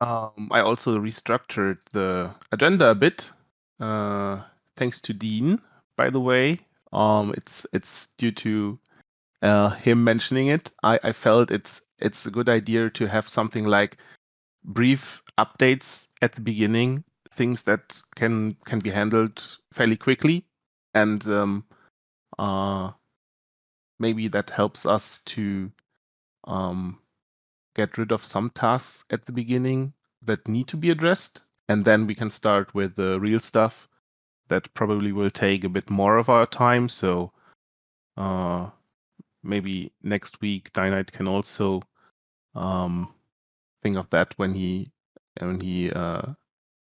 I also restructured the agenda a bit, thanks to Dean, by the way. It's due to him mentioning it. I felt it's a good idea to have something like brief updates at the beginning, things that can be handled fairly quickly, and maybe that helps us to get rid of some tasks at the beginning that need to be addressed, and then we can start with the real stuff that probably will take a bit more of our time. So maybe next week Dynite can also think of that when he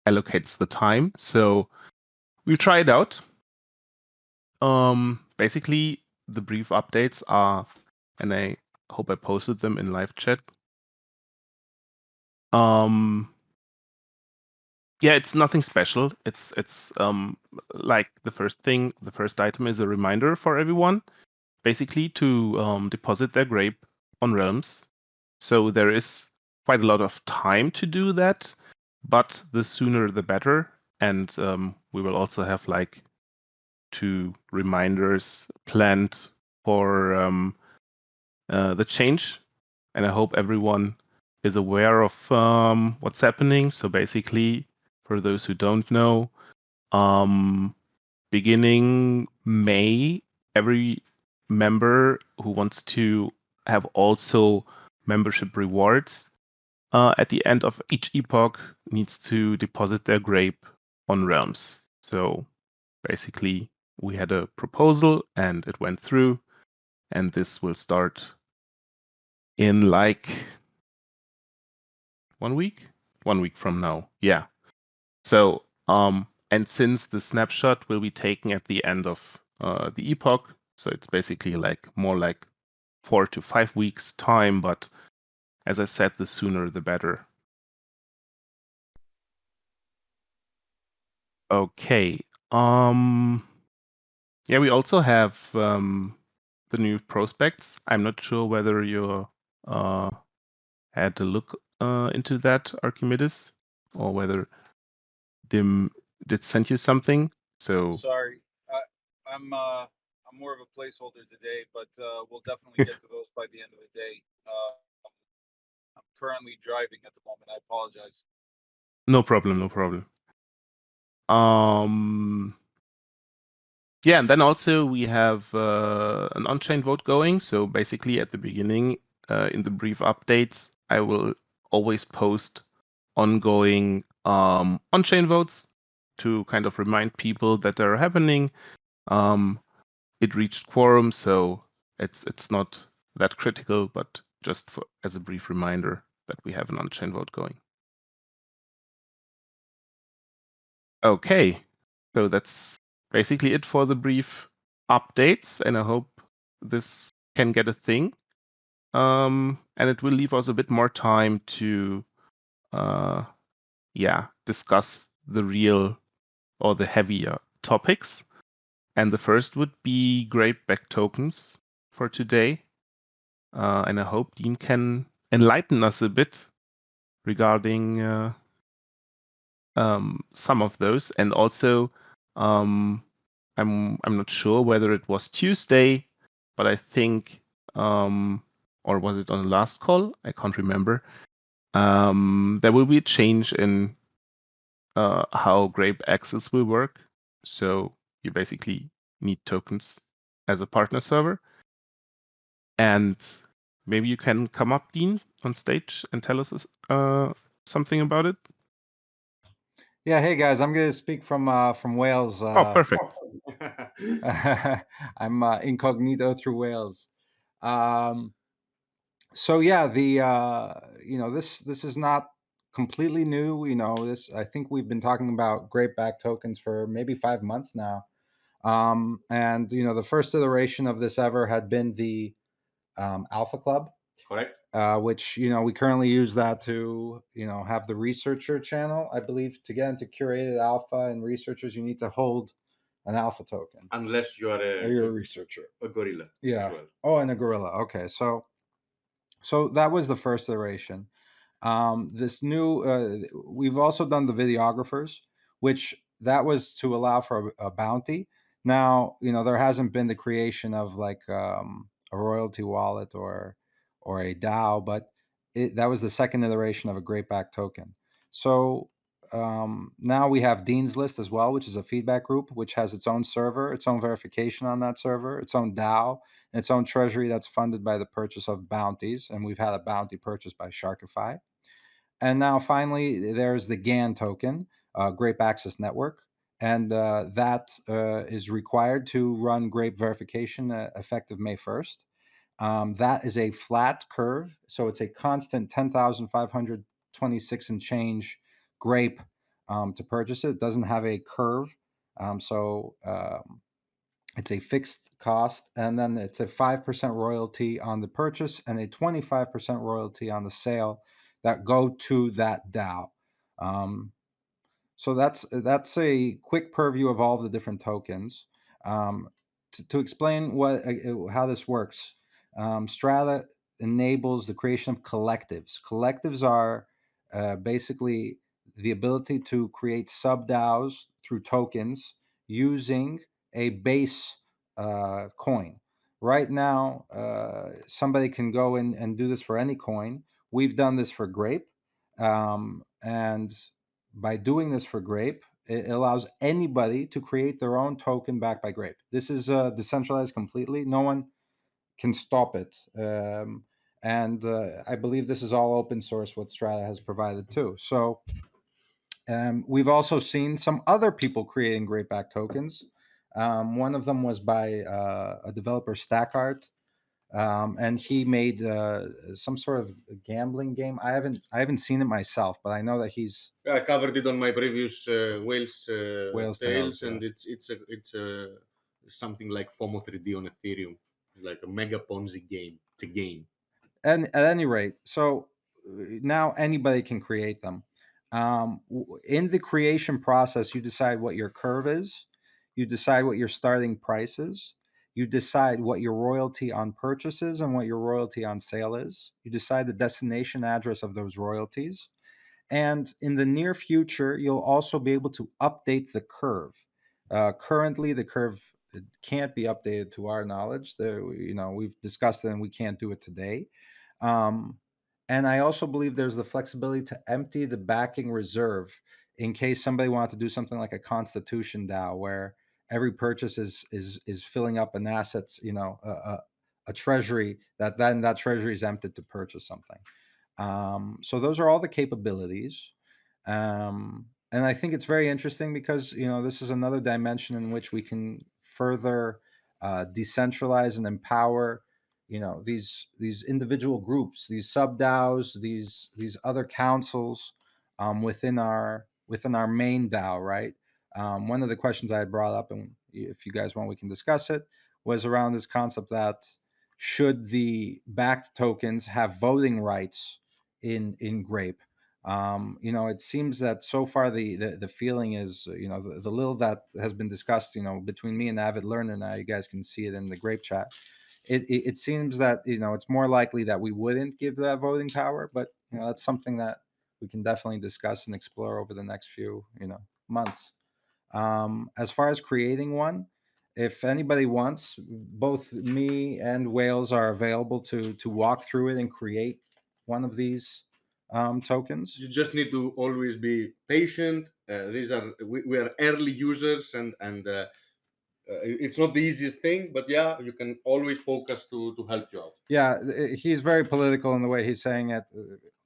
allocates the time. So we'll try it out. Basically, the brief updates are, and I hope I posted them in live chat. Yeah, it's nothing special. It's like the first item is a reminder for everyone, basically to deposit their grape on Realms. So there is quite a lot of time to do that, but the sooner the better. And we will also have like 2 reminders planned for the change, and I hope everyone is aware of what's happening. So basically, for those who don't know, beginning May, every member who wants to have also membership rewards at the end of each epoch needs to deposit their grape on Realms. So basically, we had a proposal and it went through, and this will start in like 1 week? 1 week from now. Yeah. So, and since the snapshot will be taken at the end of the epoch, so it's basically like more like 4 to 5 weeks time, but as I said, the sooner the better. Okay. Yeah, we also have the new prospects. I'm not sure whether you had a look into that, Archimedes, or whether Dim did send you something. So Sorry, I'm more of a placeholder today, but we'll definitely get to those by the end of the day. I'm currently driving at the moment. I apologize. no problem, no problem. Yeah, and then also we have an on-chain vote going. So basically, at the beginning, in the brief updates, I will always post ongoing on-chain votes to kind of remind people that they're happening. It reached quorum, so it's not that critical, but just as a brief reminder that we have an on-chain vote going. Okay, so that's basically it for the brief updates, and I hope this can get a thing. And it will leave us a bit more time to, discuss the real or the heavier topics. And the first would be Grape back tokens for today. And I hope Dean can enlighten us a bit regarding some of those. And also, I'm not sure whether it was Tuesday, but I think, or was it on the last call? I can't remember. There will be a change in how Grape Access will work. So you basically need tokens as a partner server. And maybe you can come up, Dean, on stage and tell us something about it. Yeah, hey guys, I'm going to speak from Wales. Oh, perfect. I'm incognito through Wales. So yeah, this is not completely new. I think we've been talking about Grape back tokens for maybe 5 months now. And the first iteration of this ever had been the Alpha Club. Correct. Which we currently use that to have the researcher channel. I believe to get into curated alpha and researchers, you need to hold an alpha token Unless you are you're a researcher, a gorilla. yeah. As well. Oh, and a gorilla. Okay, so that was the first iteration, This new, we've also done the videographers, which that was to allow for a bounty. Now, there hasn't been the creation of like a royalty wallet or a DAO, but that was the second iteration of a Great Back token. So now we have Dean's List as well, which is a feedback group, which has its own server, its own verification on that server, its own DAO, and its own treasury that's funded by the purchase of bounties. And we've had a bounty purchased by Sharkify. And now finally, there's the GAN token, Grape Access Network. And that is required to run Grape verification effective May 1st. That is a flat curve. So it's a constant 10,526 and change Grape to purchase it. It doesn't have a curve. It's a fixed cost, and then it's a 5% royalty on the purchase and a 25% royalty on the sale that go to that DAO. So that's a quick purview of all the different tokens. To explain how this works, Strata enables the creation of collectives. Collectives are basically the ability to create sub DAOs through tokens using a base coin. Right now, somebody can go in and do this for any coin. We've done this for Grape, and by doing this for Grape, it allows anybody to create their own token backed by Grape. This is decentralized completely. No one can stop it. And I believe this is all open source, what Strata has provided too. So we've also seen some other people creating Grape backed tokens. One of them was by a developer, Stackart. And he made some sort of gambling game. I haven't seen it myself, but I know that he's I covered it on my previous Whales Whales Tales, Tales, yeah. and it's something like FOMO 3D on Ethereum, like a mega Ponzi game. It's a game. And at any rate, so now anybody can create them. In the creation process, you decide what your curve is, you decide what your starting price is, you decide what your royalty on purchase is and what your royalty on sale is. You decide the destination address of those royalties. And in the near future, you'll also be able to update the curve. Currently, the curve can't be updated to our knowledge. We've discussed it and we can't do it today. Um, and I also believe there's the flexibility to empty the backing reserve in case somebody wanted to do something like a constitution DAO, where every purchase is filling up an assets, a treasury that treasury is emptied to purchase something. So those are all the capabilities. And I think it's very interesting because this is another dimension in which we can further decentralize and empower these individual groups, these sub DAOs, these other councils within our main DAO, right? One of the questions I had brought up, and if you guys want, we can discuss it, was around this concept that should the backed tokens have voting rights in Grape? It seems that so far the feeling is, the little that has been discussed, between me and Avid Learner, now you guys can see it in the Grape chat. It seems that it's more likely that we wouldn't give that voting power, but that's something that we can definitely discuss and explore over the next few months. As far as creating one, if anybody wants, both me and Wales are available to walk through it and create one of these tokens. You just need to always be patient. We are early users, and it's not the easiest thing, but yeah, you can always poke us to help you out. Yeah, he's very political in the way he's saying it.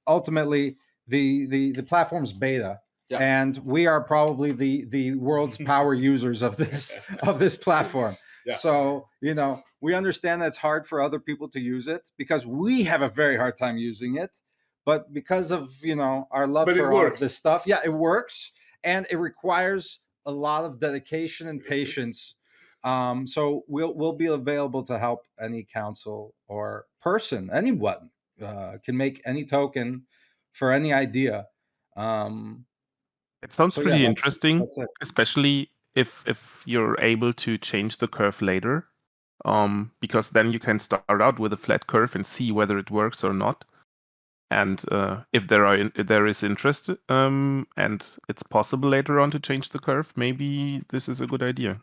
Ultimately, the platform's beta, Yeah. and we are probably the world's power users of this platform. Yeah. So we understand that it's hard for other people to use it because we have a very hard time using it, but because of our love But it for all of works. this stuff, yeah, it works, and it requires a lot of dedication and patience. So we'll be available to help any council or person, anyone can make any token for any idea. It sounds So yeah, pretty that's interesting, it. especially if you're able to change the curve later, because then you can start out with a flat curve and see whether it works or not. And if there is interest and it's possible later on to change the curve, maybe this is a good idea.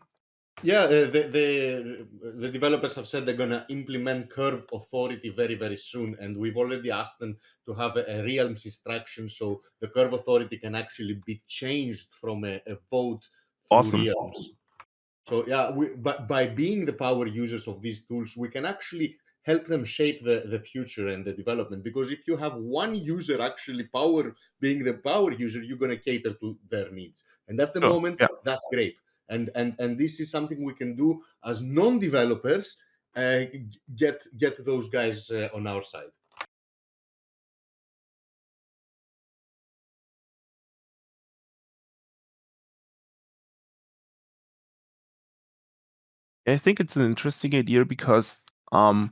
Yeah, the developers have said they're gonna implement curve authority very, very soon, and we've already asked them to have a realms instruction, so the curve authority can actually be changed from a vote through Awesome. realms. So yeah, but by being the power users of these tools, we can actually help them shape the future and the development. Because if you have one user actually being the power user, you're going to cater to their needs. And at the Sure. moment, Yeah. that's great. And this is something we can do as non-developers, get those guys on our side. I think it's an interesting idea because uh,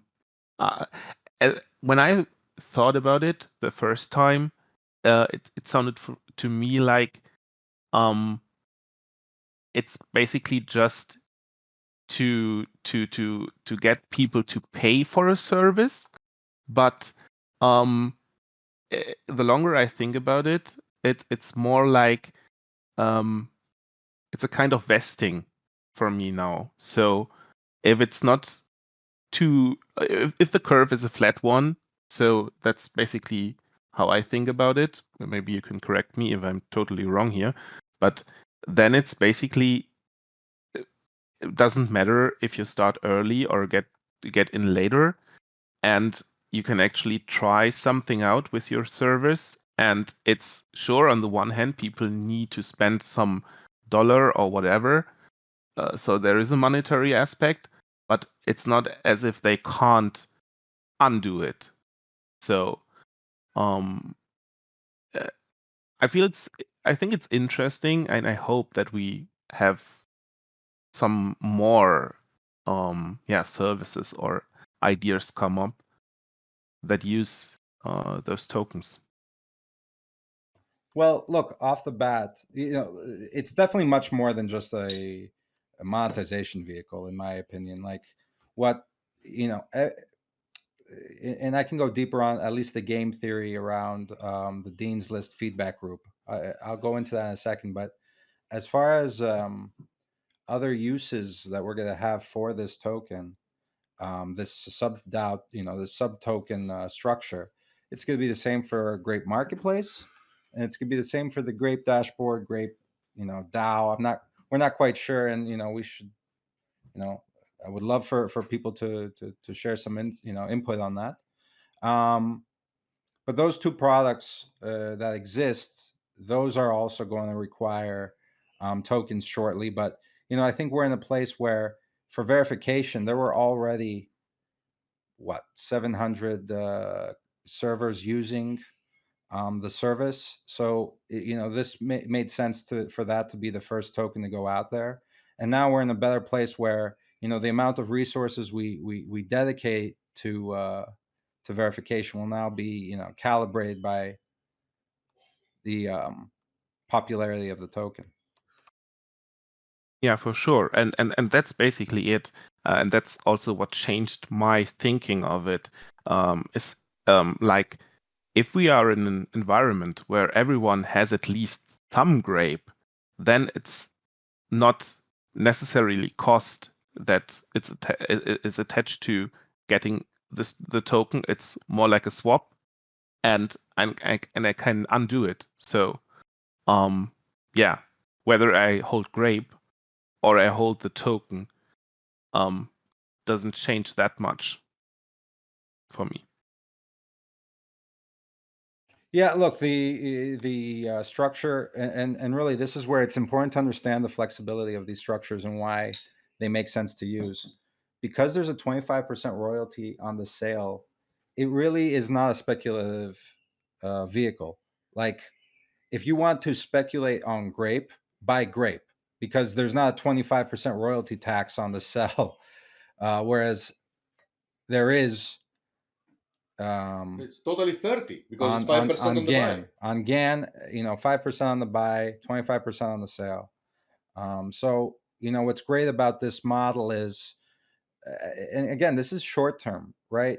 when I thought about it the first time, it sounded to me like it's basically just to get people to pay for a service. But the longer I think about it, it's more like it's a kind of vesting for me now. So if it's not if the curve is a flat one, so that's basically how I think about it. Maybe you can correct me if I'm totally wrong here, but then it's basically it doesn't matter if you start early or get in later, and you can actually try something out with your service. And it's sure on the one hand, people need to spend some dollar or whatever, so there is a monetary aspect, but it's not as if they can't undo it. So um, uh, I think it's interesting, and I hope that we have some more services or ideas come up that use those tokens. Well, look, off the bat, it's definitely much more than just a monetization vehicle, in my opinion. Like what, and I can go deeper on at least the game theory around the Dean's List feedback group. I'll go into that in a second. But as far as other uses that we're going to have for this token, this sub DAO, this sub token structure, it's going to be the same for Grape Marketplace, and it's going to be the same for the Grape dashboard, Grape, DAO. We're not quite sure, and we should, I would love for people to share some input on that. But those two products that exist, those are also going to require tokens shortly. But I think we're in a place where for verification, there were already 700 servers using the service. So this made sense for that to be the first token to go out there. And now we're in a better place where the amount of resources we dedicate to verification will now be calibrated by the popularity of the token. Yeah, for sure. And that's basically it. And that's also what changed my thinking of it. Is like if we are in an environment where everyone has at least some grape, then it's not necessarily cost that is attached to getting the token. It's more like a swap, and I can undo it. So yeah, whether I hold grape or I hold the token, doesn't change that much for me. Yeah, look, the structure, and really this is where it's important to understand the flexibility of these structures and why they make sense to use. Because there's a 25% royalty on the sale, it really is not a speculative vehicle. Like if you want to speculate on grape, buy grape because there's not a 25% royalty tax on the sell, whereas there is It's totally 30 because it's 5% on the buy. on GAN, 5% on the buy, 25% on the sale. So what's great about this model is, and again, this is short term, right?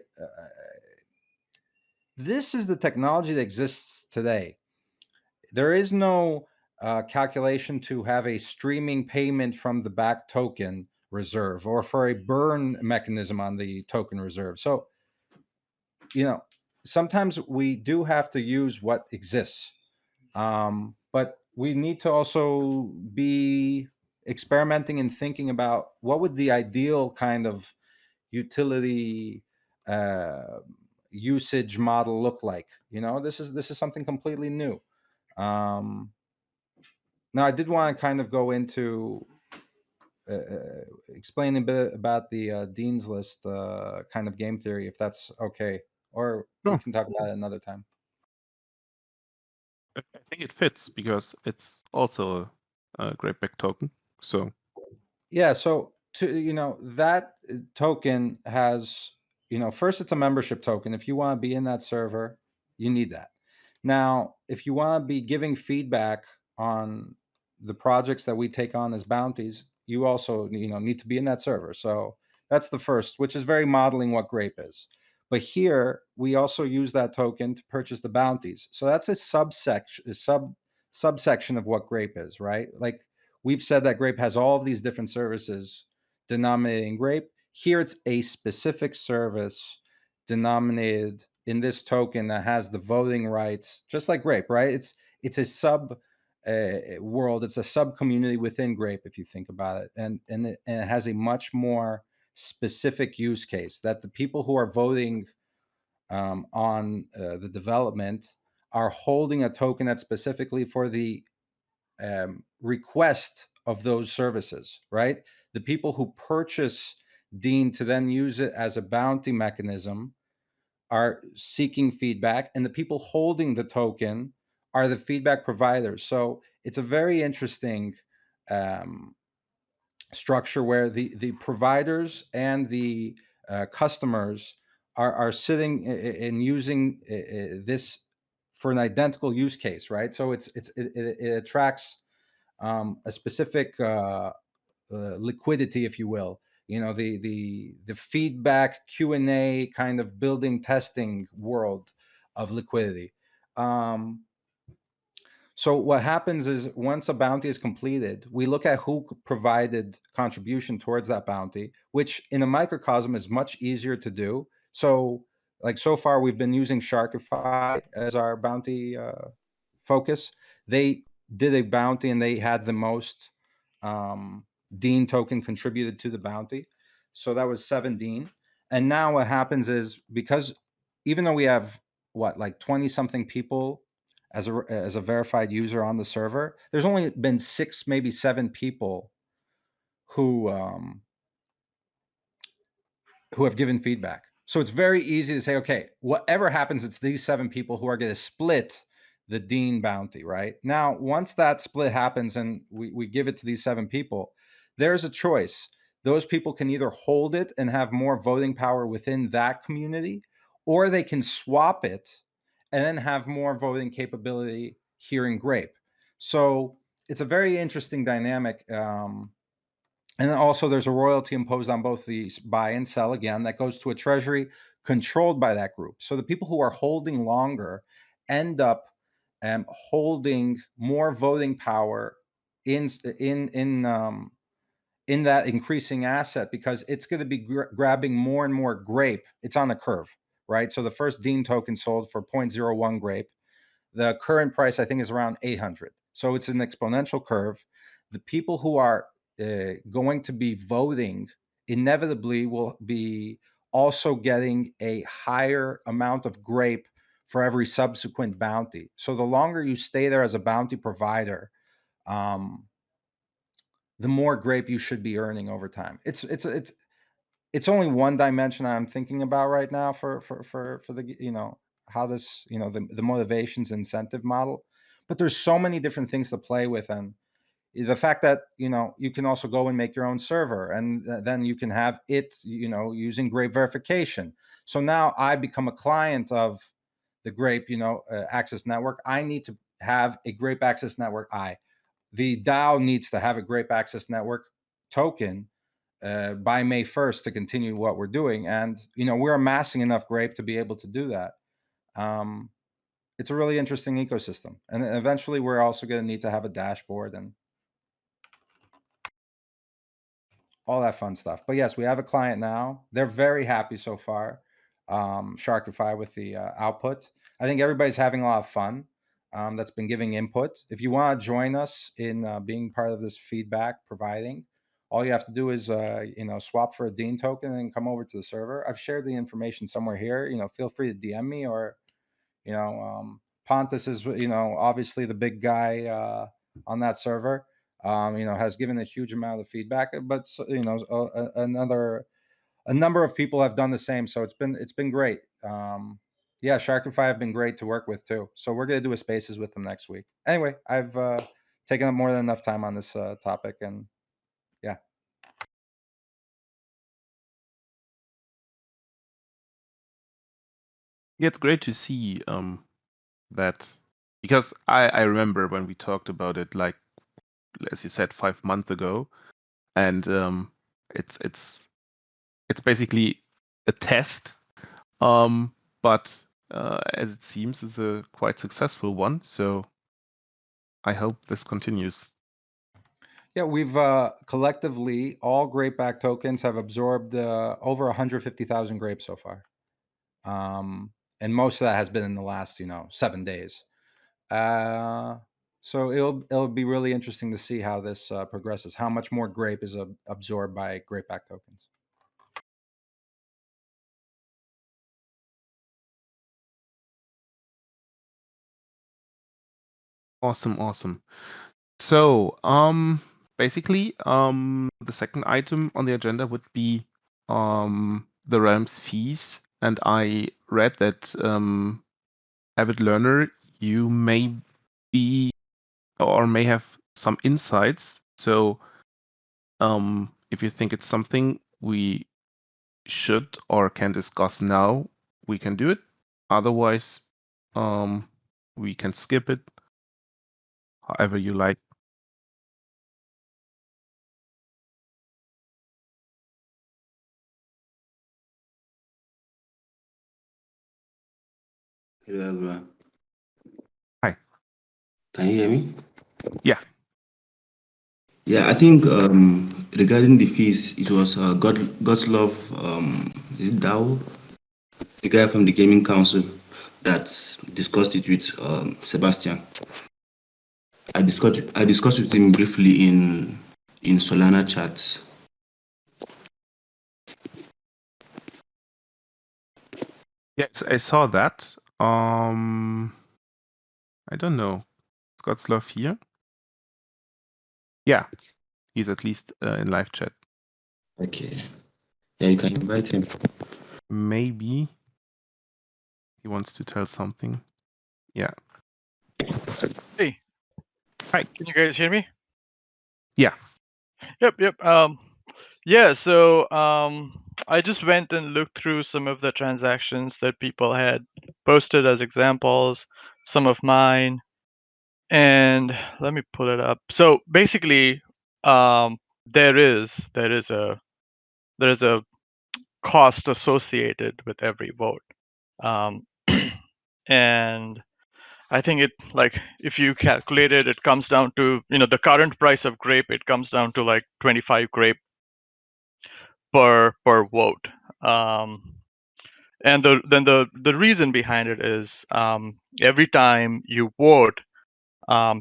This is the technology that exists today. There is no calculation to have a streaming payment from the back token reserve or for a burn mechanism on the token reserve. So, sometimes we do have to use what exists. But we need to also be experimenting and thinking about what would the ideal kind of utility usage model look like. This is something completely new. Um, Now, I did want to kind of go into explain a bit about the Dean's List kind of game theory, if that's okay, or we No, can talk about it another time. I think it fits because it's also a Grape token. So Yeah, so that token has, first it's a membership token. If you want to be in that server, you need that. Now, if you want to be giving feedback on the projects that we take on as bounties, you also, need to be in that server. So that's the first, which is very modeling what Grape is. But here we also use that token to purchase the bounties. So that's a subsection of what Grape is, right? Like, we've said that Grape has all of these different services denominated in Grape. Here it's a specific service denominated in this token that has the voting rights, just like Grape, right? It's a sub world. It's a sub community within Grape, if you think about it, and it has a much more specific use case that the people who are voting on the development are holding a token that's specifically for the request of those services, right? The people who purchase Dean to then use it as a bounty mechanism are seeking feedback, and the people holding the token are the feedback providers. So it's a very interesting um, structure where the providers and the customers are sitting and using this for an identical use case, right? So it attracts a specific liquidity, if you will. The feedback Q&A kind of building testing world of liquidity. So what happens is once a bounty is completed, we look at who provided contribution towards that bounty, which in a microcosm is much easier to do. So, like, so far we've been using Sharkify as our bounty focus. They did a bounty and they had the most Dean token contributed to the bounty. So that was 7 Dean. And now what happens is, because even though we have like 20 something people as a verified user on the server, there's only been 6, maybe 7 people who have given feedback. So it's very easy to say, okay, whatever happens, it's these 7 people who are going to split the Dean bounty, right? Now, once that split happens and we give it to these 7 people, there's a choice. Those people can either hold it and have more voting power within that community, or they can swap it and then have more voting capability here in Grape. So it's a very interesting dynamic. And then also there's a royalty imposed on both the buy and sell, again, that goes to a treasury controlled by that group. So the people who are holding longer end up holding more voting power in that increasing asset, because it's going to be grabbing more and more Grape. It's on a curve, right? So the first Dean token sold for 0.01 Grape. The current price, I think, is around 800. So it's an exponential curve. The people who are going to be voting inevitably will be also getting a higher amount of Grape for every subsequent bounty. So the longer you stay there as a bounty provider, the more Grape you should be earning over time. It's only one dimension I'm thinking about right now for the how this the motivations incentive model, but there's so many different things to play with. And the fact that you can also go and make your own server, and then you can have it using Grape verification. So now I become a client of the Grape access network. I need to have a Grape access network. The DAO needs to have a Grape access network token by May 1st to continue what we're doing. And we're amassing enough Grape to be able to do that. It's a really interesting ecosystem, and eventually we're also going to need to have a dashboard and all that fun stuff. But yes, we have a client now. They're very happy so far. Sharkify with the output. I think everybody's having a lot of fun. That's been giving input. If you want to join us in being part of this feedback providing, all you have to do is swap for a Dean token and come over to the server. I've shared the information somewhere here. Feel free to DM me, or Pontus is obviously the big guy on that server. Has given a huge amount of feedback, but a number of people have done the same. So it's been great. Yeah, Sharkify have been great to work with too. So we're gonna do a spaces with them next week. Anyway, I've taken up more than enough time on this topic, and yeah. Yeah, it's great to see that, because I remember when we talked about it, like as you said, 5 months ago, and it's basically a test, but as it seems, it's a quite successful one. So I hope this continues. Yeah, we've collectively, all grapeback tokens have absorbed over 150,000 grapes so far. And most of that has been in the last 7 days. So it'll be really interesting to see how this progresses, how much more grape is absorbed by grapeback tokens. Awesome. So basically the second item on the agenda would be the realm's fees, and I read that avid learner, you may be or may have some insights. So if you think it's something we should or can discuss now, we can do it. Otherwise, we can skip it, however you like. Hello, everyone. Hi. Can you hear me? Yeah. Yeah, I think regarding the fees, it was God's Love, is it DAO, the guy from the Gaming Council, that discussed it with Sebastian. I discussed with him briefly in Solana chats. Yes, I saw that. I don't know. Scott's Love here? Yeah, he's at least in live chat. Okay. Yeah, you can invite him. Maybe he wants to tell something. Yeah. Hey. Hi. Can you guys hear me? Yeah. Yep. Yeah, so I just went and looked through some of the transactions that people had posted as examples, some of mine, and let me pull it up. So basically, there is a cost associated with every vote, and I think it, like, if you calculate it, it comes down to, the current price of grape, it comes down to like 25 grape per vote. And the reason behind it is, every time you vote,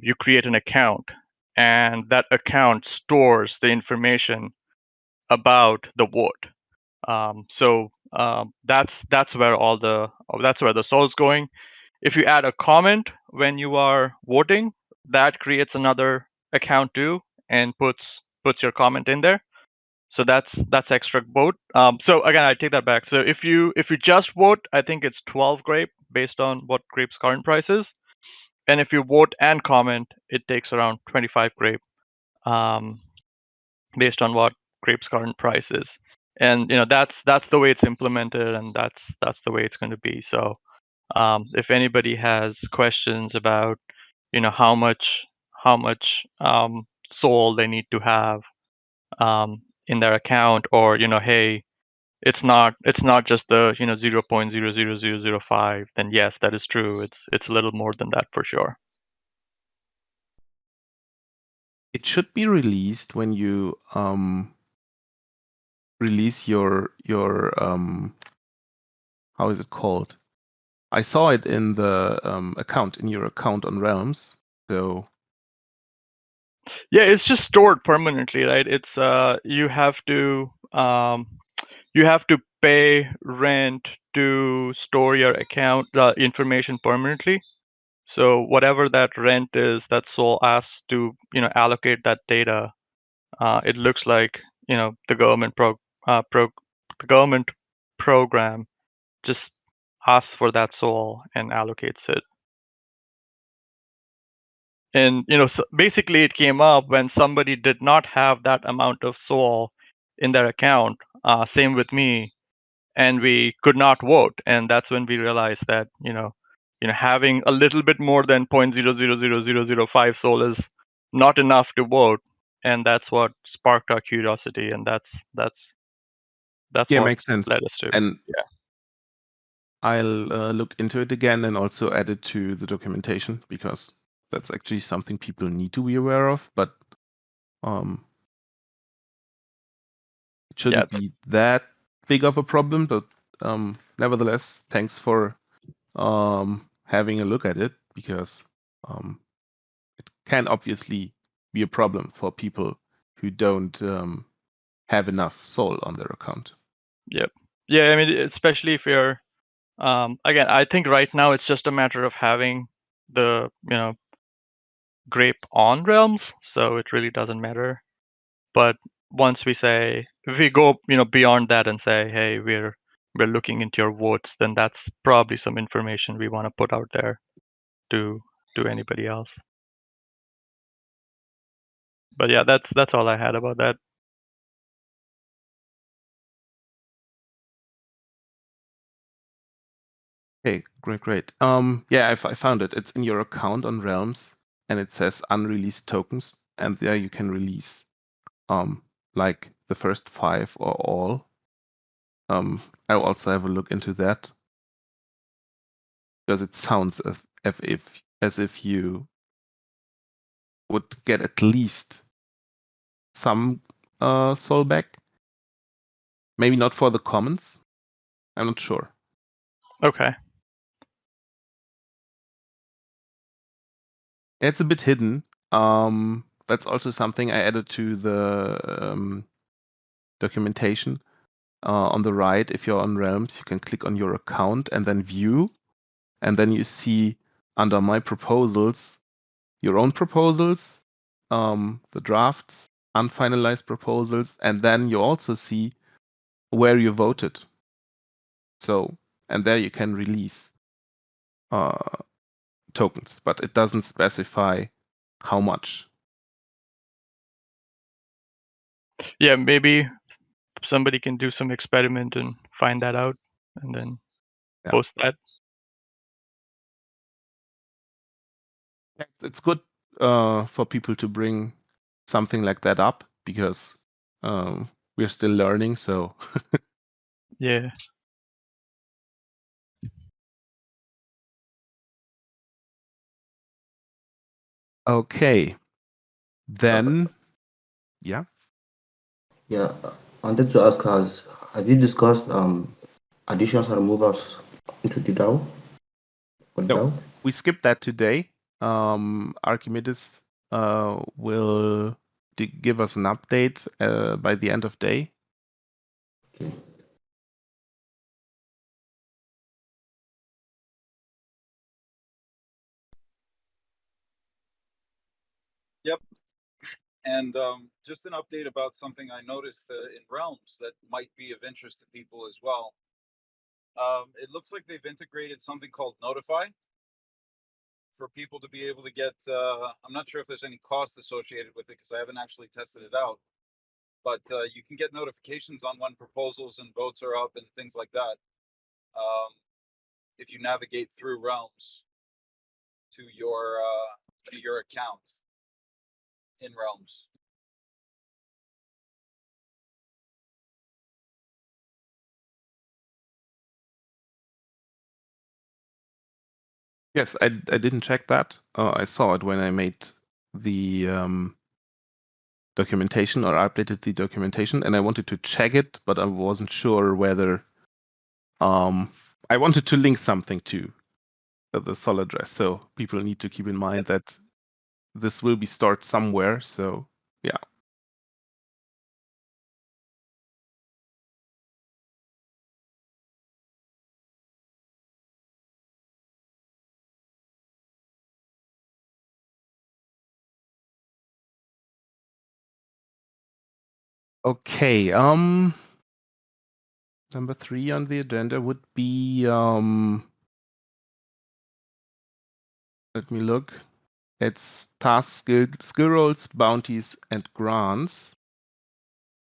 you create an account, and that account stores the information about the vote. That's where the soul's going. If you add a comment when you are voting, that creates another account too and puts your comment in there. So that's extra vote. So again, I take that back. So if you just vote, I think it's 12 grape based on what grape's current price is. And if you vote and comment, it takes around 25 grape, based on what grape's current price is. And that's the way it's implemented, and that's the way it's going to be. So if anybody has questions about how much soul they need to have in their account, or hey, it's not just the 0.00005, then yes, that is true. It's a little more than that for sure. It should be released when you release your how is it called? I saw it in the account, in your account on Realms. So yeah, it's just stored permanently, right? It's you have to pay rent to store your account information permanently. So whatever that rent is, that Sol asks to allocate that data. It looks like the government the government program just asks for that Sol and allocates it. And so basically, it came up when somebody did not have that amount of Sol in their account. Same with me, and we could not vote. And that's when we realized that having a little bit more than 0.0000005 Sol is not enough to vote, and that's what sparked our curiosity, and that's yeah, what makes sense. led us to And yeah. I'll look into it again and also add it to the documentation, because that's actually something people need to be aware of. But it shouldn't be that big of a problem. But nevertheless, thanks for having a look at it, because it can obviously be a problem for people who don't have enough Sol on their account. Yep. Yeah, I mean, especially if you're again, I think right now it's just a matter of having the Grape on Realms, so it really doesn't matter. But once we say, if we go beyond that and say, hey, we're looking into your votes, then that's probably some information we want to put out there to anybody else. But yeah, that's all I had about that. Okay, great. Yeah, I found it. It's in your account on Realms, and it says unreleased tokens, and there you can release like the first 5 or all. I'll also have a look into that, because it sounds as if you would get at least some Sol back. Maybe not for the commons. I'm not sure. Okay. It's a bit hidden. That's also something I added to the documentation. On the right, if you're on Realms, you can click on your account and then view. And then you see under my proposals, your own proposals, the drafts, unfinalized proposals, and then you also see where you voted. So, and there you can release tokens, but it doesn't specify how much. Yeah, maybe somebody can do some experiment and find that out, and then post that. It's good for people to bring something like that up, because we're still learning. So yeah. Okay, then yeah. Yeah, I wanted to ask us, have you discussed additions and removals into the DAO? For No, DAO? we skipped that today. Archimedes will give us an update by the end of day. Okay. Yep. And just an update about something I noticed in Realms that might be of interest to people as well. It looks like they've integrated something called Notify for people to be able to get, I'm not sure if there's any cost associated with it because I haven't actually tested it out, but you can get notifications on when proposals and votes are up and things like that. If you navigate through Realms to your account in Realms. Yes, I didn't check that. I saw it when I made the documentation or updated the documentation, and I wanted to check it, but I wasn't sure whether I wanted to link something to the sol address. So people need to keep in mind that this will be stored somewhere. So yeah. Okay. Number 3 on the agenda would be let me look. It's task skill roles, bounties, and grants.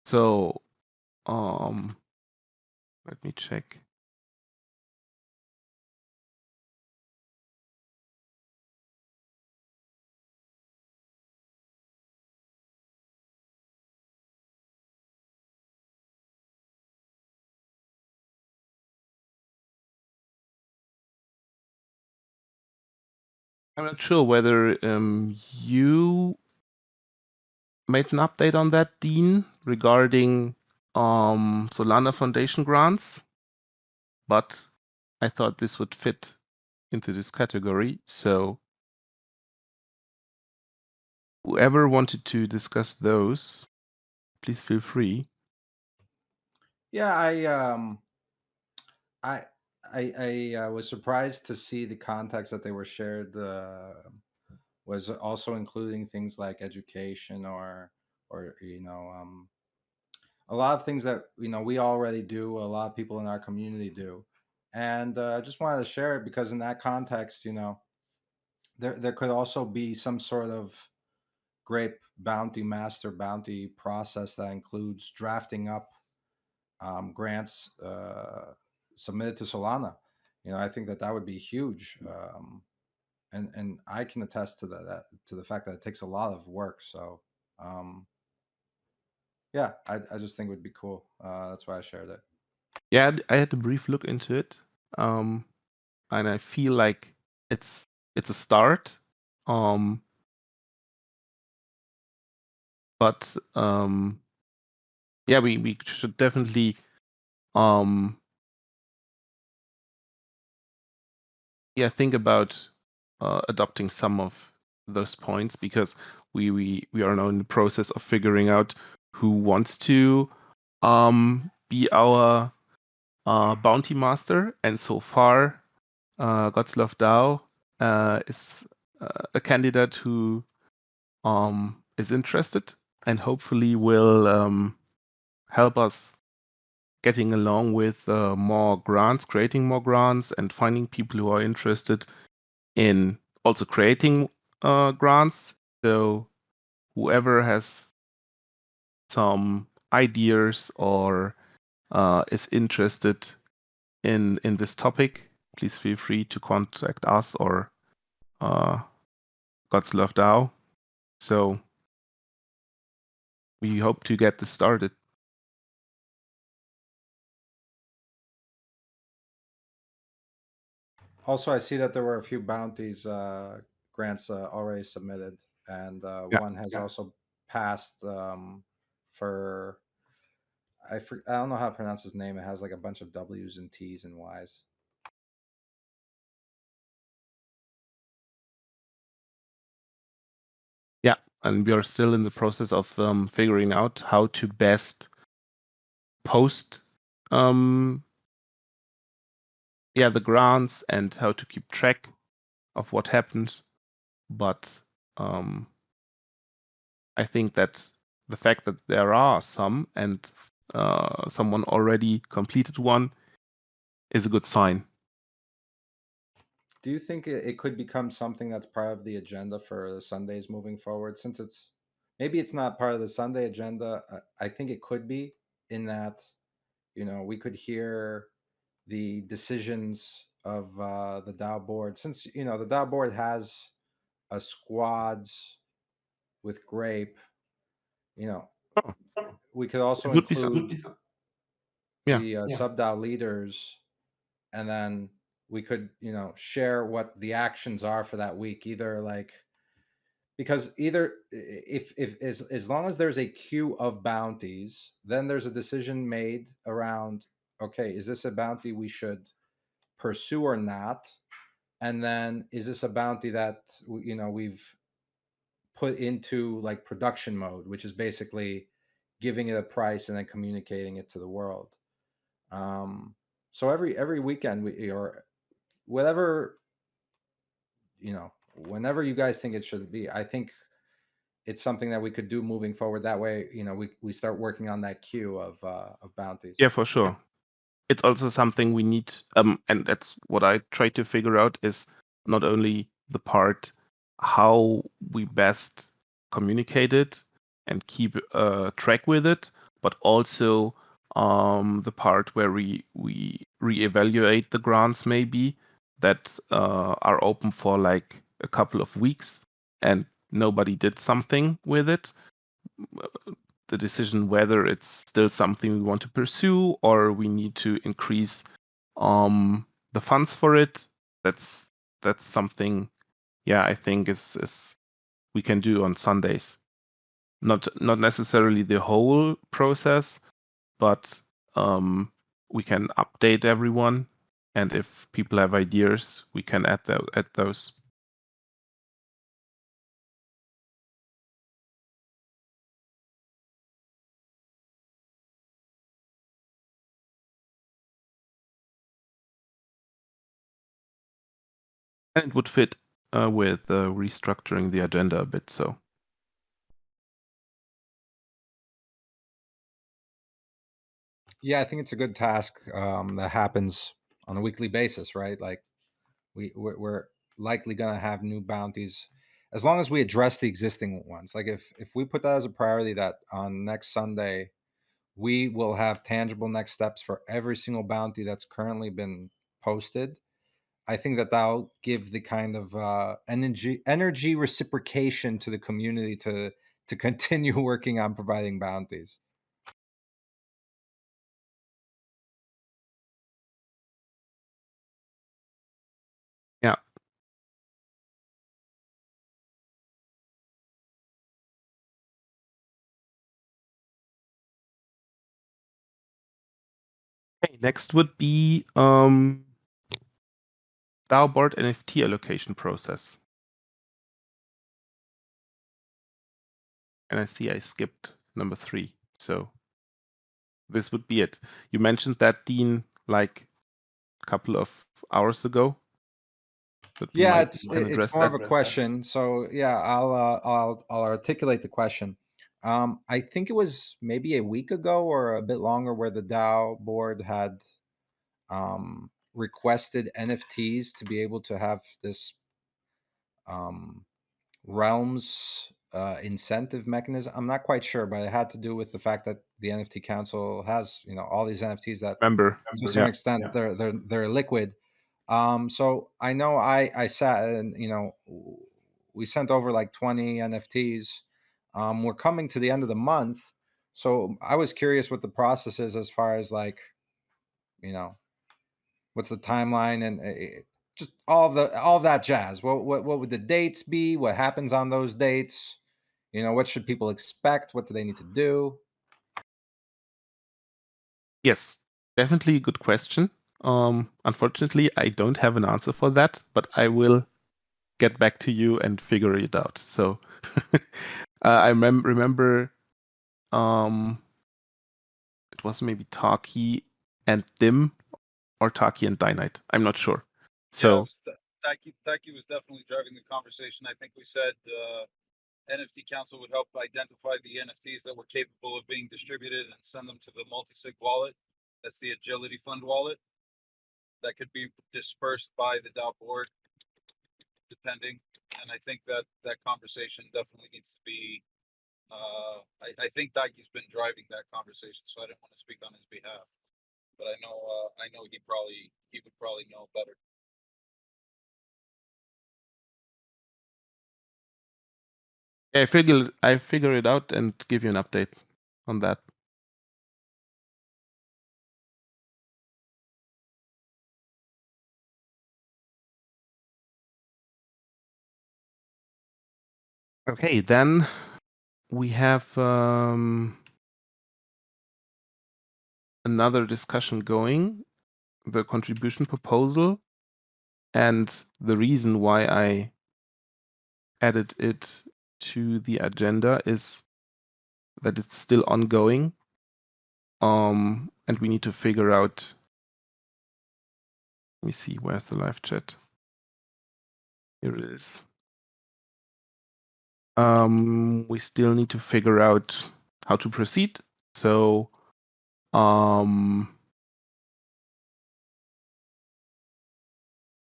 So let me check. I'm not sure whether you made an update on that, Dean, regarding Solana Foundation grants, but I thought this would fit into this category. So whoever wanted to discuss those, please feel free. Yeah, I was surprised to see the context that they were shared was also including things like education or a lot of things that we already do, a lot of people in our community do, and I just wanted to share it because in that context, there could also be some sort of Grape bounty master bounty process that includes drafting up grants submitted to Solana. I think that would be huge, and I can attest to to the fact that it takes a lot of work. So, yeah, I just think it would be cool. That's why I shared it. Yeah, I had a brief look into it, and I feel like it's a start. But yeah, we should definitely think about adopting some of those points, because we are now in the process of figuring out who wants to be our bounty master, and so far God's Love DAO is a candidate who is interested and hopefully will help us getting along with more grants, creating more grants, and finding people who are interested in also creating grants. So whoever has some ideas or is interested in this topic, please feel free to contact us or God's Love DAO. So we hope to get this started. Also, I see that there were a few bounties grants already submitted, and one has also passed for I don't know how to pronounce his name. It has like a bunch of W's and T's and Y's. Yeah, and we are still in the process of figuring out how to best post the grants and how to keep track of what happens. But I think that the fact that there are some and someone already completed one is a good sign. Do you think it could become something that's part of the agenda for the Sundays moving forward? Since maybe it's not part of the Sunday agenda, I think it could be, in that we could hear the decisions of the DAO board, since the DAO board has a squads with Grape. Oh, We could also it would be some. include the sub DAO leaders, and then we could, you know, share what the actions are for that week, either like, because either if as long as there's a queue of bounties, then there's a decision made around, okay, is this a bounty we should pursue or not? And then is this a bounty that, you know, we've put into like production mode, which is basically giving it a price and then communicating it to the world. So every weekend or whatever, you know, whenever you guys think it should be, I think it's something that we could do moving forward. That way, you know, we start working on that queue of bounties. Yeah, for sure. It's also something we need, and that's what I try to figure out, is not only the part how we best communicate it and keep track with it, but also the part where we reevaluate the grants maybe that are open for like a couple of weeks and nobody did something with it. The decision whether it's still something we want to pursue or we need to increase the funds for it. That's something, yeah, I think is we can do on Sundays. Not necessarily the whole process, but we can update everyone, and if people have ideas, we can add those. And it would fit with restructuring the agenda a bit. So Yeah, I think it's a good task that happens on a weekly basis, right? Like we're likely going to have new bounties as long as we address the existing ones. Like if we put that as a priority, that on next Sunday we will have tangible next steps for every single bounty that's currently been posted. I think that that'll give the kind of energy reciprocation to the community to continue working on providing bounties. yeah. Okay, next would be DAO board NFT allocation process. And I see I skipped number 3. So this would be it. You mentioned that, Dean, like a couple of hours ago. That we Yeah, can it's address more that. of a question. So yeah, I'll articulate the question. I think it was maybe a week ago or a bit longer where the DAO board had requested NFTs to be able to have this realms incentive mechanism. I'm not quite sure, but it had to do with the fact that the NFT Council has, you know, all these NFTs that Remember. to a certain extent they're liquid. So I know I sat and, you know, we sent over like 20 NFTs. We're coming to the end of the month, so I was curious what the process is as far as like, you know, what's the timeline and just all of that jazz. What would the dates be? What happens on those dates? You know, what should people expect? What do they need to do? Yes, definitely a good question. Unfortunately, I don't have an answer for that, but I will get back to you and figure it out. So I remember it was maybe Taki and Dim or Taki and Dynite. I'm not sure. So Taki was definitely driving the conversation. I think we said NFT Council would help identify the NFTs that were capable of being distributed and send them to the multi-sig wallet. That's the Agility Fund wallet. That could be dispersed by the DAO board, depending. And I think that conversation definitely needs to be. I think Taki's been driving that conversation, so I didn't want to speak on his behalf. But I know he would probably know better. I figure it out and give you an update on that. Okay, then we have another discussion going, the contribution proposal, and the reason why I added it to the agenda is that it's still ongoing, and we need to figure out. Let me see, where's the live chat? Here it is. We still need to figure out how to proceed. So,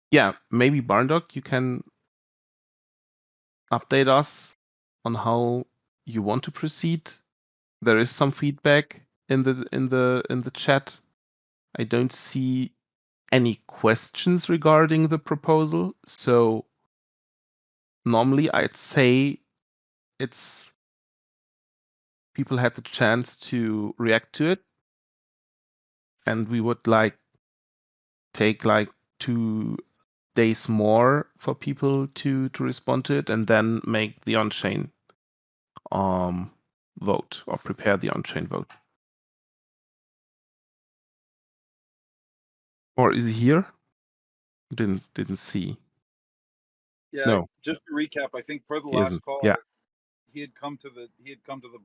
yeah, maybe Barndock, you can update us on how you want to proceed. There is some feedback in the chat. I don't see any questions regarding the proposal. So normally I'd say it's people had the chance to react to it, and we would take 2 days more for people to respond to it, and then make the on-chain vote, or prepare the on-chain vote. Or is he here? Didn't see. Yeah, No, just to recap, I think per the he last isn't. call, Yeah, he had come to the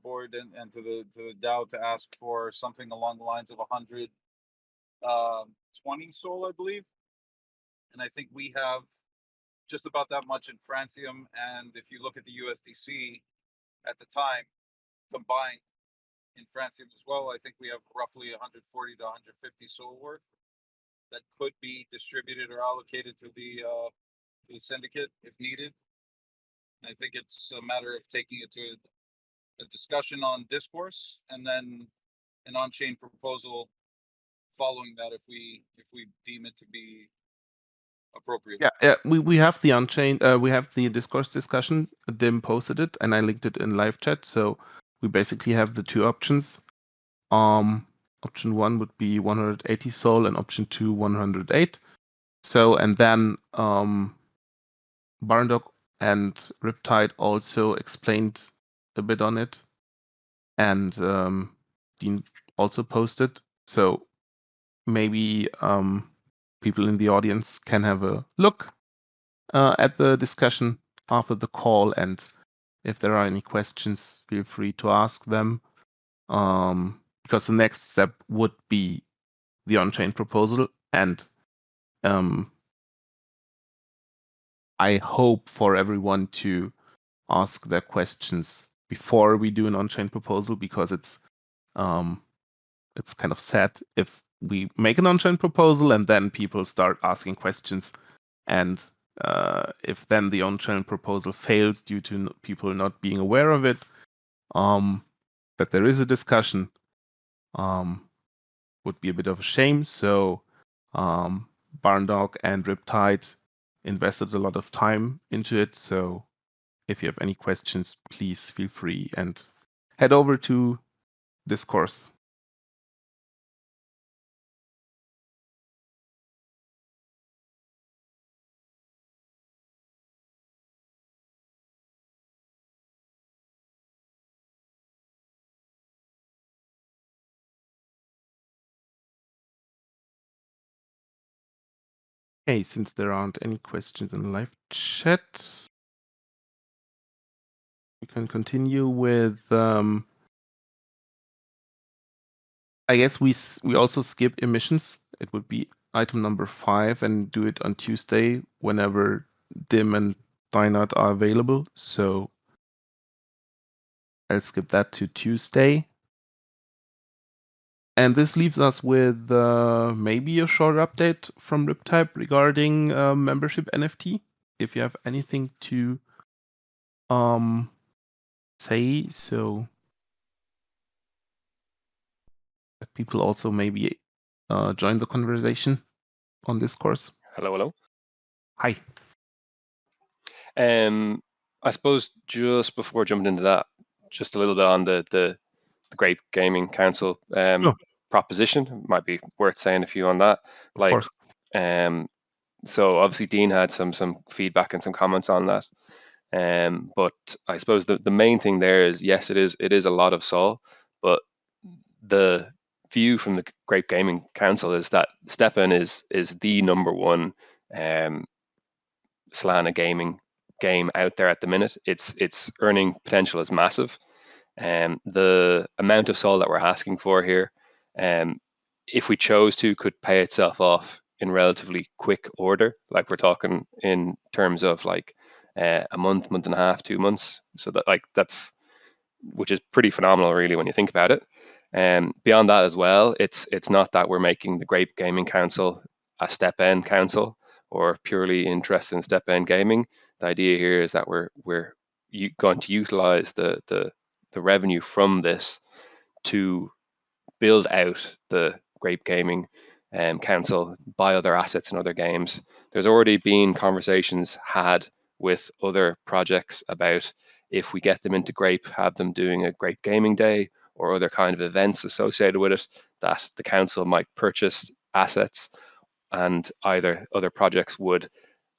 board and to the DAO to ask for something along the lines of 120 SOL, I believe. And I think we have just about that much in Francium, and if you look at the USDC at the time combined in Francium as well, I think we have roughly 140 to 150 SOL worth that could be distributed or allocated to the syndicate if needed. I think it's a matter of taking it to a discussion on discourse, and then an on-chain proposal following that if we deem it to be appropriate. yeah. We have the on-chain. We have the discourse discussion. Dim posted it, and I linked it in live chat. So we basically have the 2 options. Option 1 would be 180 SOL, and option 2 108. So, and then Barndock and Riptide also explained a bit on it, and Dean also posted. So maybe people in the audience can have a look at the discussion after the call, and if there are any questions, feel free to ask them, because the next step would be the on-chain proposal, and I hope for everyone to ask their questions before we do an on-chain proposal, because it's kind of sad if we make an on-chain proposal and then people start asking questions, and if then the on-chain proposal fails due to people not being aware of it, that there is a discussion, would be a bit of a shame. So Barndog and Riptide invested a lot of time into it. So if you have any questions, please feel free and head over to Discourse. Okay, since there aren't any questions in the live chat, we can continue with. I guess we also skip emissions. It would be item number 5, and do it on Tuesday whenever Dim and Dynard are available. So I'll skip that to Tuesday. And this leaves us with maybe a short update from Riptide regarding membership NFT. If you have anything to say, so that people also maybe join the conversation on Discourse. Hello. Hi. I suppose just before jumping into that, just a little bit on the Grape Gaming Council proposition. It might be worth saying a few on that. Of course. So obviously Dean had some feedback and some comments on that. But I suppose the main thing there is, yes, it is a lot of Sol, but the view from the Grape Gaming Council is that StepN is the number one Solana gaming game out there at the minute. Its earning potential is massive. The amount of Sol that we're asking for here, if we chose to, could pay itself off in relatively quick order. Like we're talking in terms of like a month and a half, 2 months. So that's which is pretty phenomenal, really, when you think about it. Beyond that as well, it's not that we're making the Grape Gaming Council a StepN council or purely interested in StepN gaming. The idea here is that we're going to utilize the revenue from this to build out the Grape Gaming Council, buy other assets and other games. There's already been conversations had with other projects about if we get them into Grape, have them doing a Grape Gaming Day or other kind of events associated with it, that the council might purchase assets, and either other projects would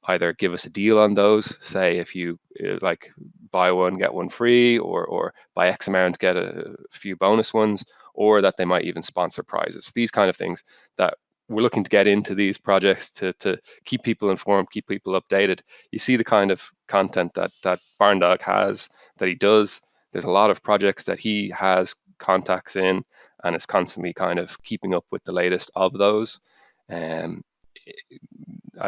either give us a deal on those, say if you like buy one get one free, or buy X amount get a few bonus ones, or that they might even sponsor prizes. These kind of things that we're looking to get into these projects to keep people informed, keep people updated. You see the kind of content that Barn Dog has, that he does. There's a lot of projects that he has contacts in, and is constantly kind of keeping up with the latest of those. I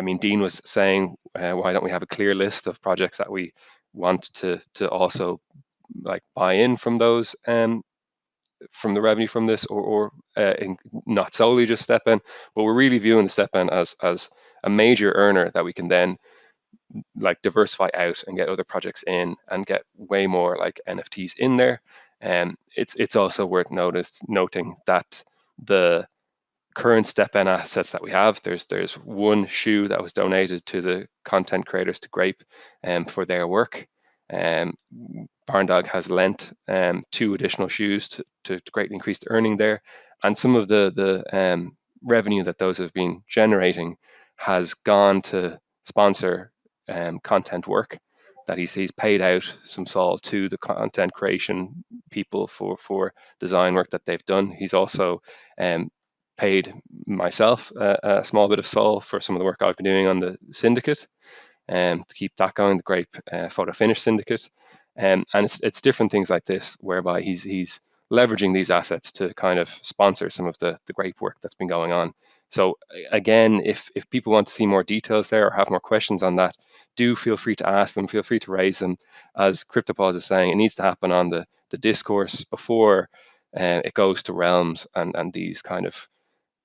mean, Dean was saying, why don't we have a clear list of projects that we want to also like buy in from those, from the revenue from this, or not solely just StepN, but we're really viewing the StepN as a major earner that we can then like diversify out and get other projects in and get way more like NFTs in there. And it's also worth noting that the current StepN assets that we have, there's one shoe that was donated to the content creators to Grape for their work. Barn Dog has lent 2 additional shoes to greatly increase the earning there, and some of the revenue that those have been generating has gone to sponsor content work that he's paid out some Sol to the content creation people for design work that they've done. He's also paid myself a small bit of Sol for some of the work I've been doing on the syndicate, to keep that going, the Grape Photo Finish Syndicate. And it's different things like this whereby he's leveraging these assets to kind of sponsor some of the great work that's been going on. So again, if people want to see more details there or have more questions on that, do feel free to ask them, feel free to raise them. As CryptoPause is saying, it needs to happen on the discourse before it goes to Realms and these kind of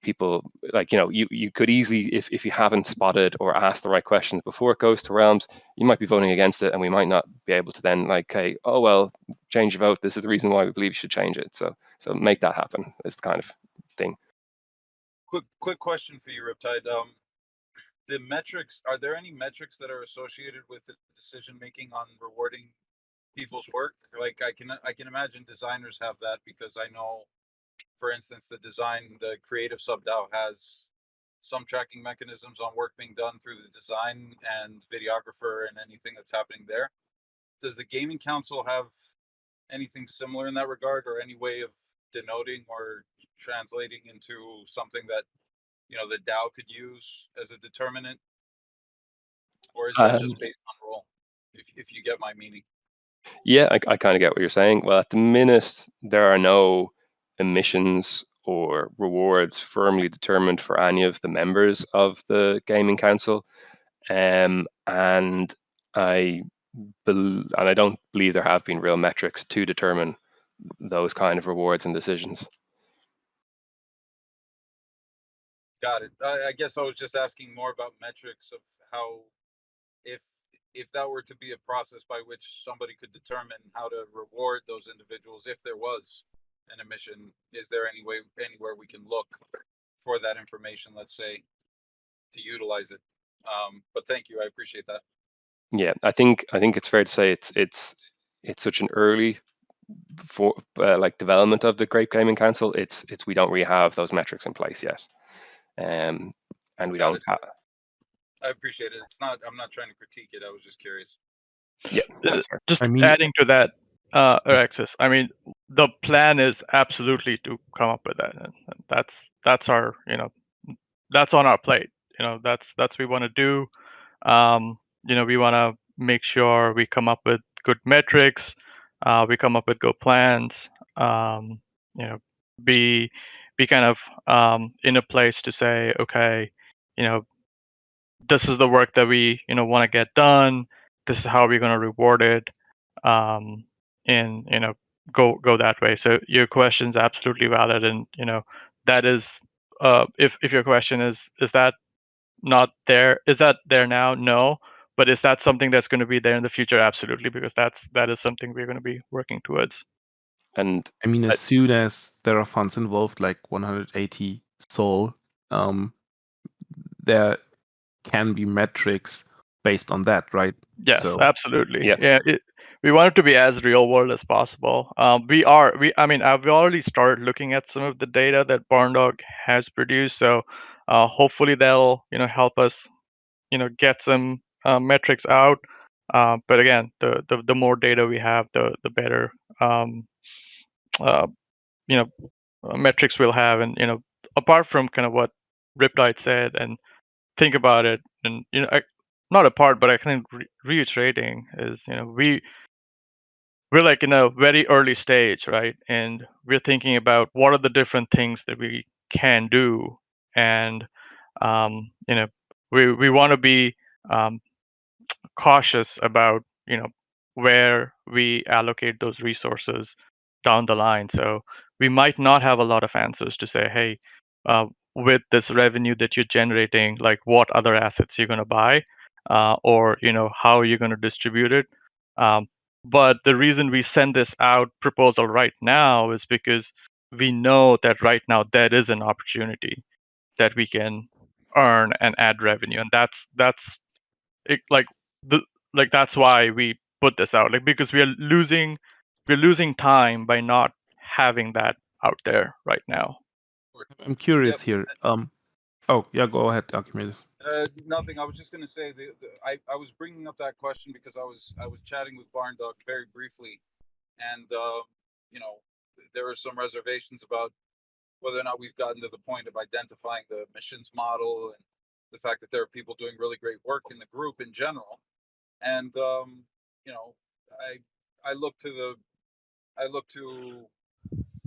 people. Like, you could easily, if you haven't spotted or asked the right questions before it goes to Realms, you might be voting against it, and we might not be able to then like, hey, oh well, change your vote, this is the reason why we believe you should change it. So make that happen, is the kind of thing. Quick question for you, Riptide. The metrics, are there any metrics that are associated with the decision making on rewarding people's work? Like I can imagine designers have that, because I know, for instance, the creative sub DAO has some tracking mechanisms on work being done through the design and videographer and anything that's happening there. Does the Gaming Council have anything similar in that regard, or any way of denoting or translating into something that the DAO could use as a determinant, or is it just based on role? If you get my meaning. Yeah, I kind of get what you're saying. Well, at the minute, there are no emissions or rewards firmly determined for any of the members of the Gaming Council, and I don't believe there have been real metrics to determine those kind of rewards and decisions. Got it. I guess I was just asking more about metrics of how, if that were to be a process by which somebody could determine how to reward those individuals, if there was an emission, is there anywhere we can look for that information, let's say, to utilize it? But thank you, I appreciate that. Yeah, I think it's fair to say it's such an early like development of the Grape Gaming Council. It's we don't really have those metrics in place yet, and we don't have. I appreciate it. I'm not trying to critique it. I was just curious. Yeah, that's fair. Just I mean, adding to that, Alexis. I mean, the plan is absolutely to come up with that, and that's our that's on our plate. That's we want to do. We want to make sure we come up with good metrics. We come up with good plans. You know, be kind of in a place to say, okay, this is the work that we want to get done. This is how we're going to reward it, and go that way. So your question's absolutely valid, and that is if your question is that not there, is that there now? No. But is that something that's going to be there in the future? Absolutely, because that is something we're going to be working towards. And I mean, as soon as there are funds involved, like 180 Sol, there can be metrics based on that, right? Yes, So absolutely. yeah. We want it to be as real world as possible. I mean, I've already started looking at some of the data that Barndog has produced. So hopefully that'll help us get some metrics out. But again, the more data we have, the better uh, metrics we'll have. And apart from kind of what Riptide said, and think about it, and not apart, but I think reiterating is we're like in a very early stage, right? And we're thinking about what are the different things that we can do, and we want to be cautious about where we allocate those resources down the line. So we might not have a lot of answers to say, hey, with this revenue that you're generating, like what other assets you're going to buy, or how you're going to distribute it. But the reason we send this out proposal right now is because we know that right now there is an opportunity that we can earn and add revenue, and that's it, that's why we put this out, like, because we're losing time by not having that out there right now. I'm curious Yep. here. Oh yeah, go ahead, Archimedes. Nothing. I was just going to say I was bringing up that question because I was chatting with Barndog very briefly, and there are some reservations about whether or not we've gotten to the point of identifying the missions model and the fact that there are people doing really great work in the group in general. And I look to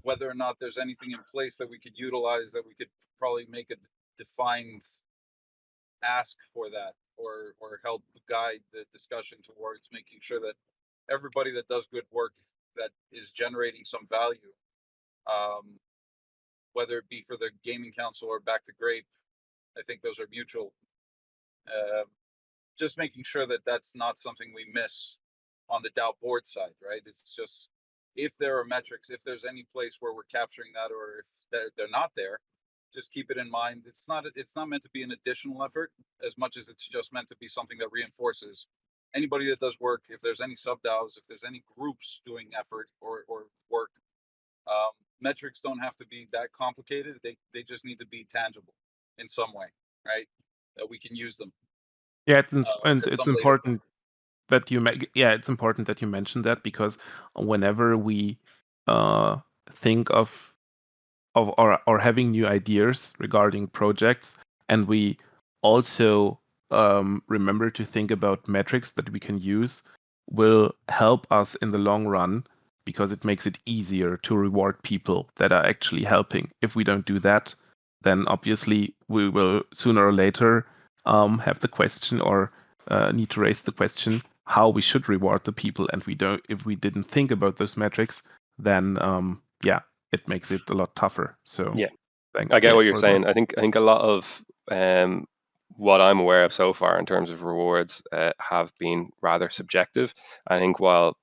whether or not there's anything in place that we could utilize, that we could probably make a defined ask for that, or help guide the discussion towards making sure that everybody that does good work that is generating some value, whether it be for the gaming council or back to Grape, I think those are mutual. Just making sure that that's not something we miss on the DAO board side, right? It's just, if there are metrics, if there's any place where we're capturing that, or if they're not there, just keep it in mind. It's not meant to be an additional effort as much as it's just meant to be something that reinforces anybody that does work. If there's any sub DAOs, if there's any groups doing effort or work, metrics don't have to be that complicated. They just need to be tangible in some way, right? That we can use them. Yeah, at it's some later important that you it's important that you mention that, because whenever we think of or having new ideas regarding projects, and we also remember to think about metrics that we can use, will help us in the long run, because it makes it easier to reward people that are actually helping. If we don't do that, then obviously we will sooner or later have the question, or need to raise the question how we should reward the people, and if we didn't think about those metrics, then it makes it a lot tougher. So Yeah, thanks I get what you're for saying. that. I think a lot of what I'm aware of so far in terms of rewards have been rather subjective. I think while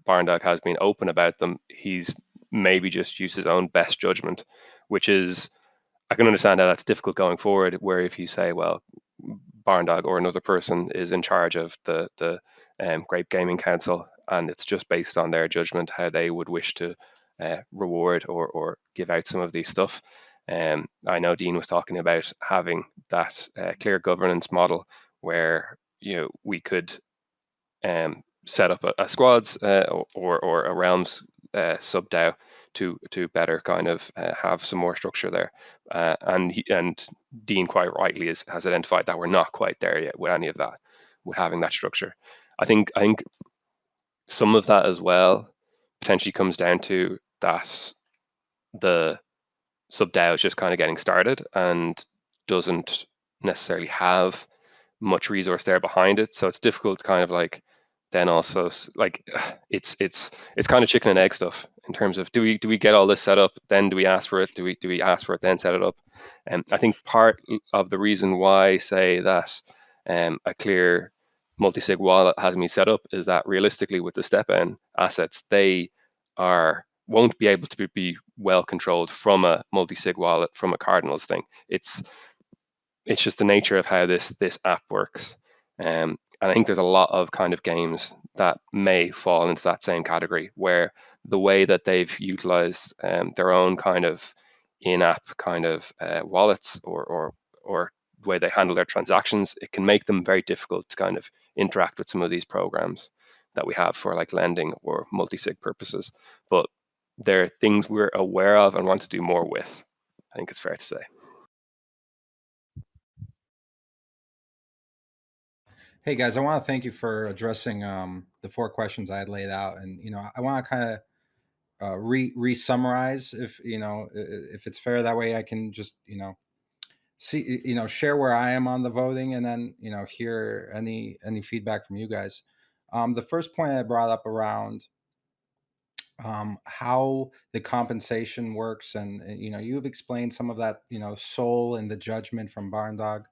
Barndog has been open about them, he's maybe just used his own best judgment, which is, I can understand how that's difficult going forward, where if you say, well, Barndog or another person is in charge of the Grape Gaming Council, and it's just based on their judgment how they would wish to reward or give out some of these stuff. I know Dean was talking about having that clear governance model where we could set up a squads or a realms sub DAO to better kind of have some more structure there. And Dean quite rightly has identified that we're not quite there yet with any of that, with having that structure. I think some of that as well potentially comes down to that the sub DAO is just kind of getting started and doesn't necessarily have much resource there behind it. So it's difficult to kind of like then also like it's kind of chicken and egg stuff in terms of do we get all this set up, then do we ask for it, do we ask for it then set it up. And I think part of the reason why say that a clear multi-sig wallet has been set up is that realistically with the StepN assets, they won't be able to be well controlled from a multi-sig wallet, from a Cardinals thing. It's just the nature of how this app works. And I think there's a lot of kind of games that may fall into that same category where the way that they've utilized their own kind of in-app kind of wallets or the way they handle their transactions, it can make them very difficult to kind of interact with some of these programs that we have for like lending or multi-sig purposes. But they're things we're aware of and want to do more with, I think it's fair to say. Hey guys, I want to thank you for addressing the 4 questions I had laid out, and I want to kind of re-summarize, if if it's fair. That way, I can just see share where I am on the voting, and then hear any feedback from you guys. The first point I brought up around how the compensation works, and you've explained some of that, soul and the judgment from Barn Dog.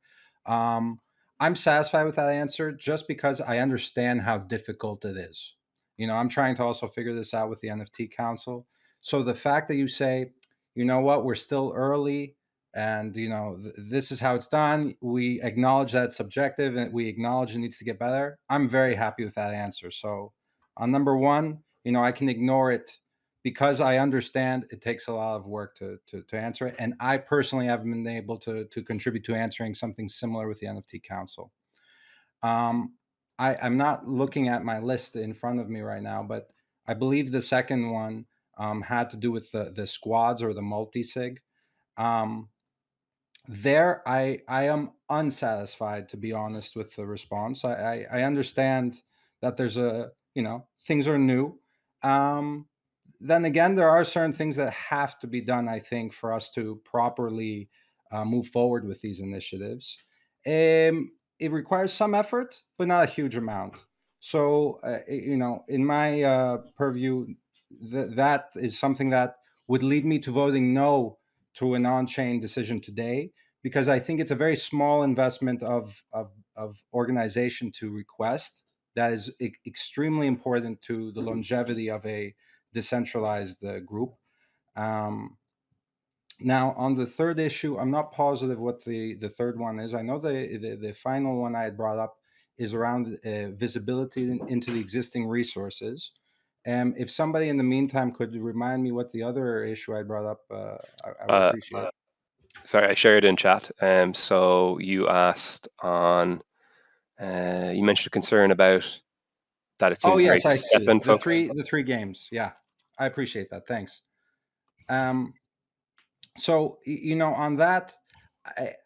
I'm satisfied with that answer just because I understand how difficult it is. I'm trying to also figure this out with the NFT Council. So the fact that you say, you know what, we're still early, and this is how it's done, we acknowledge that it's subjective and we acknowledge it needs to get better, I'm very happy with that answer. So on number 1, I can ignore it because I understand it takes a lot of work to answer it. And I personally haven't been able to contribute to answering something similar with the NFT Council. I'm not looking at my list in front of me right now, but I believe the second one had to do with the squads or the multi-sig. There, I am unsatisfied, to be honest, with the response. I understand that there's things are new. Then again, there are certain things that have to be done, I think, for us to properly move forward with these initiatives. It requires some effort, but not a huge amount. So, in my purview, that is something that would lead me to voting no to an on-chain decision today, because I think it's a very small investment of organization to request that is extremely important to the longevity of a decentralized group. Now, on the third issue, I'm not positive what the third one is. I know the final one I had brought up is around visibility into the existing resources. If somebody in the meantime could remind me what the other issue I brought up, I would appreciate it. Sorry, I shared it in chat. So you asked on, you mentioned a concern about that it seems very Yes, I see. StepN focused. The three games. Yeah, I appreciate that. Thanks. So, on that,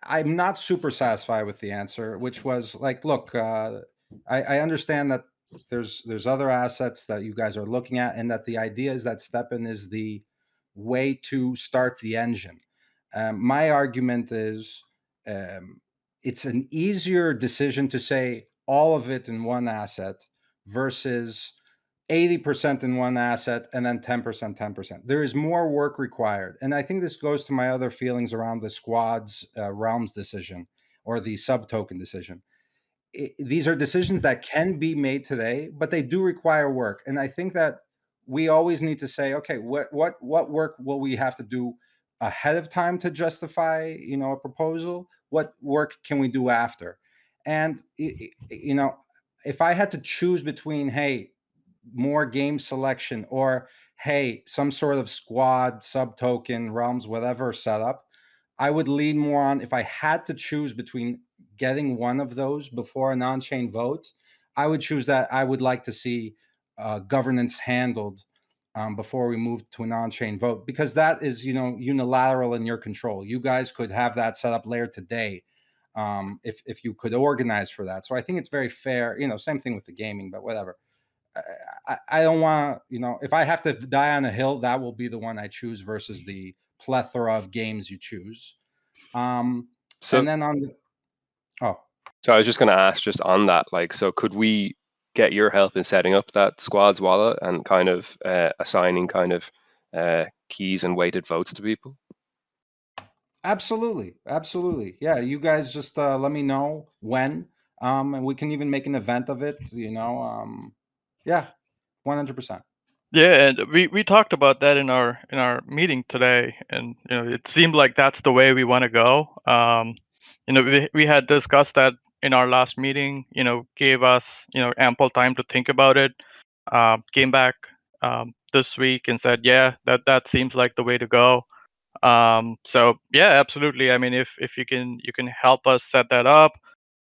I'm not super satisfied with the answer, which was like, look, I understand that there's other assets that you guys are looking at, and that the idea is that StepN is the way to start the engine. My argument is it's an easier decision to say all of it in one asset versus 80% in one asset and then 10%, 10%. There is more work required. And I think this goes to my other feelings around the squads realms decision or the sub token decision. These are decisions that can be made today, but they do require work. And I think that we always need to say, okay, what work will we have to do ahead of time to justify, a proposal? What work can we do after? And if I had to choose between, hey, more game selection, or hey, some sort of squad, sub token, realms, whatever setup, I would lean more on, if I had to choose between getting one of those before an on-chain vote, I would choose that. I would like to see governance handled before we move to an on-chain vote, because that is, unilateral in your control. You guys could have that set up later today, if you could organize for that. So I think it's very fair. Same thing with the gaming, but whatever. I don't want to, if I have to die on a hill, that will be the one I choose versus the plethora of games you choose. And So, then so I was just going to ask, just on that, like, so could we get your help in setting up that squad's wallet and kind of assigning kind of keys and weighted votes to people? Absolutely. Yeah, you guys just let me know when, and we can even make an event of it. Yeah, 100%. Yeah, and we talked about that in our meeting today, and it seemed like that's the way we want to go. We had discussed that in our last meeting. Gave us ample time to think about it. Came back this week and said, yeah, that seems like the way to go. So yeah, absolutely. I mean, if you can help us set that up,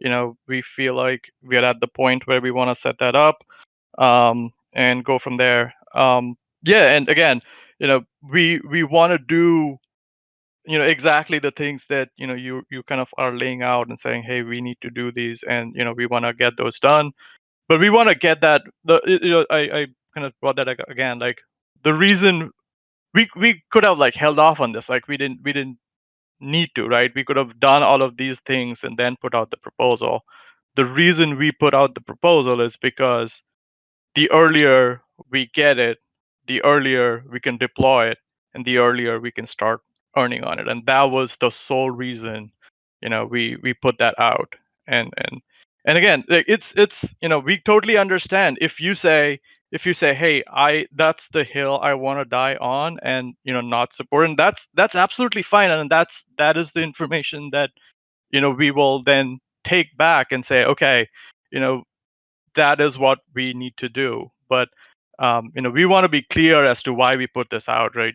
we feel like we're at the point where we want to set that up, and go from there. Yeah, and again, we want to do exactly the things that you kind of are laying out and saying, hey, we need to do these, and we want to get those done. But we want to get that I kind of brought that again, like the reason we could have like held off on this, like we didn't need to, right? We could have done all of these things and then put out the proposal. The reason we put out the proposal is because the earlier we get it, the earlier we can deploy it, and the earlier we can start earning on it. And that was the sole reason, we put that out. And again, like, it's we totally understand if you say, hey, that's the hill I want to die on, and not support, and that's absolutely fine, and that is the information that we will then take back and say, okay, you know that is what we need to do. But we want to be clear as to why we put this out, right?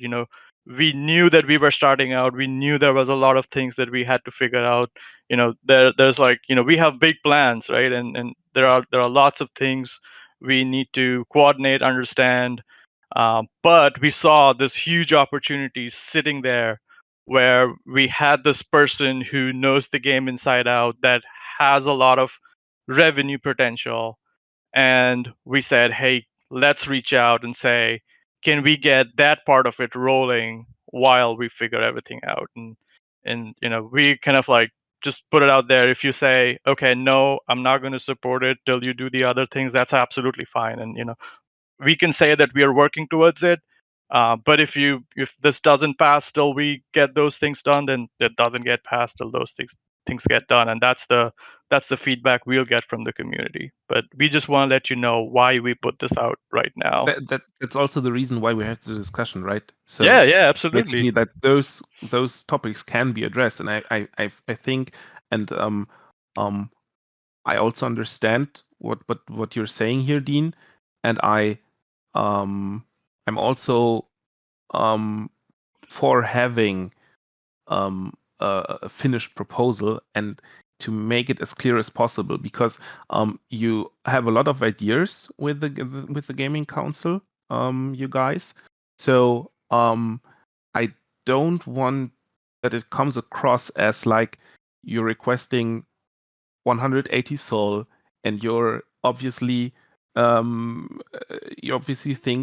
We knew that we were starting out. We knew there was a lot of things that we had to figure out. There's like, we have big plans, right? And there are lots of things we need to coordinate, understand. But we saw this huge opportunity sitting there, where we had this person who knows the game inside out, that has a lot of revenue potential, and we said, hey, let's reach out and say, can we get that part of it rolling while we figure everything out? And we kind of like just put it out there. If you say, okay, no, I'm not going to support it till you do the other things, that's absolutely fine. And we can say that we are working towards it. But if this doesn't pass till we get those things done, then it doesn't get passed till those things get done. And that's the feedback we'll get from the community. But we just want to let you know why we put this out right now. That's also the reason why we have the discussion, right? So yeah, absolutely. basically, that those topics can be addressed, and I think, and I also understand what you're saying here, Dean, and I'm also for having a finished proposal and to make it as clear as possible, because you have a lot of ideas with the gaming council, you guys. So I don't want that it comes across as like you're requesting 180 Sol, and you obviously think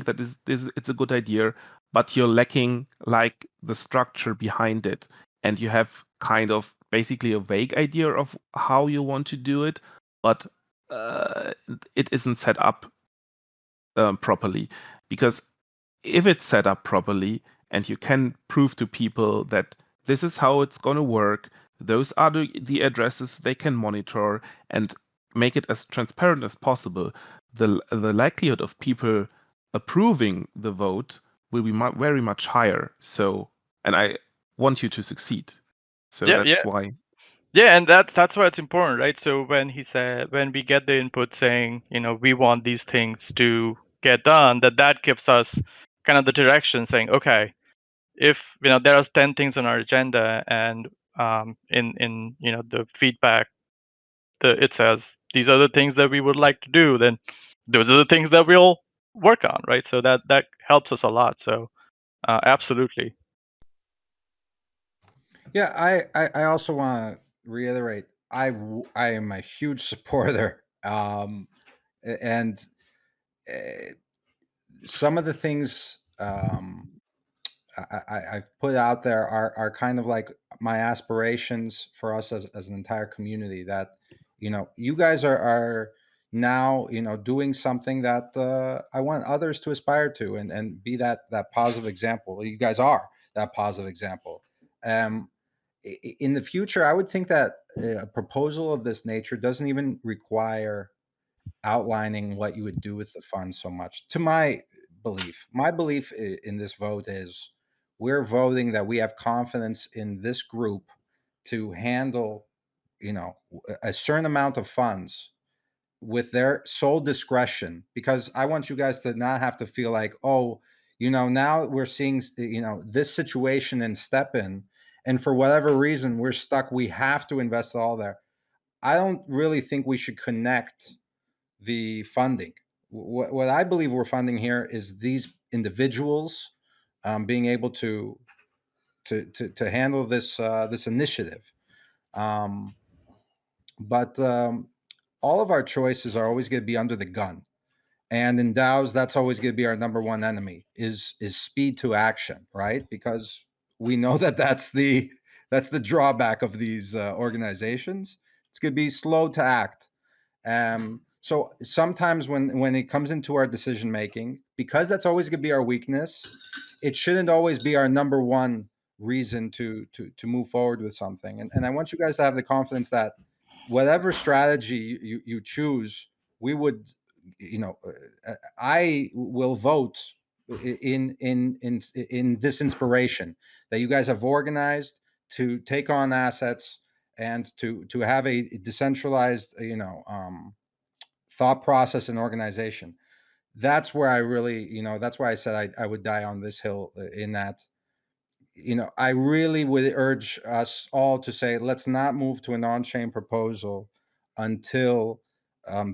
that it's a good idea, but you're lacking like the structure behind it, and you have kind of basically a vague idea of how you want to do it, but it isn't set up properly. Because if it's set up properly and you can prove to people that this is how it's going to work, those are the addresses they can monitor, and make it as transparent as possible, the likelihood of people approving the vote will be very much higher. So, and I want you to succeed. So that's why. Yeah, and that's why it's important, right? So when we get the input saying, we want these things to get done, that gives us kind of the direction, saying, okay, if there are 10 things on our agenda, and in the feedback it says these are the things that we would like to do, then those are the things that we'll work on, right? So that helps us a lot. So absolutely. Yeah, I also want to reiterate, I am a huge supporter, and some of the things I've put out there are kind of like my aspirations for us as an entire community. That you guys are now doing something that I want others to aspire to, and be that positive example. You guys are that positive example. Um, in the future, I would think that a proposal of this nature doesn't even require outlining what you would do with the funds so much. To my belief, in this vote is we're voting that we have confidence in this group to handle, a certain amount of funds with their sole discretion, because I want you guys to not have to feel like, oh, now we're seeing, this situation in STEPN, and for whatever reason we're stuck. We have to invest it all there. I don't really think we should connect the funding. What I believe we're funding here is these individuals being able to handle this initiative. Um, but all of our choices are always going to be under the gun. And in DAOs, that's always going to be our number one enemy is speed to action, right? Because we know that that's the drawback of these organizations. It's going to be slow to act. So sometimes when it comes into our decision making, because that's always going to be our weakness, it shouldn't always be our number one reason to move forward with something. And I want you guys to have the confidence that whatever strategy you choose, we would, I will vote in this inspiration that you guys have organized to take on assets and to have a decentralized, thought process and organization. That's where I really, that's why I said I would die on this hill, in that, I really would urge us all to say, let's not move to an on-chain proposal until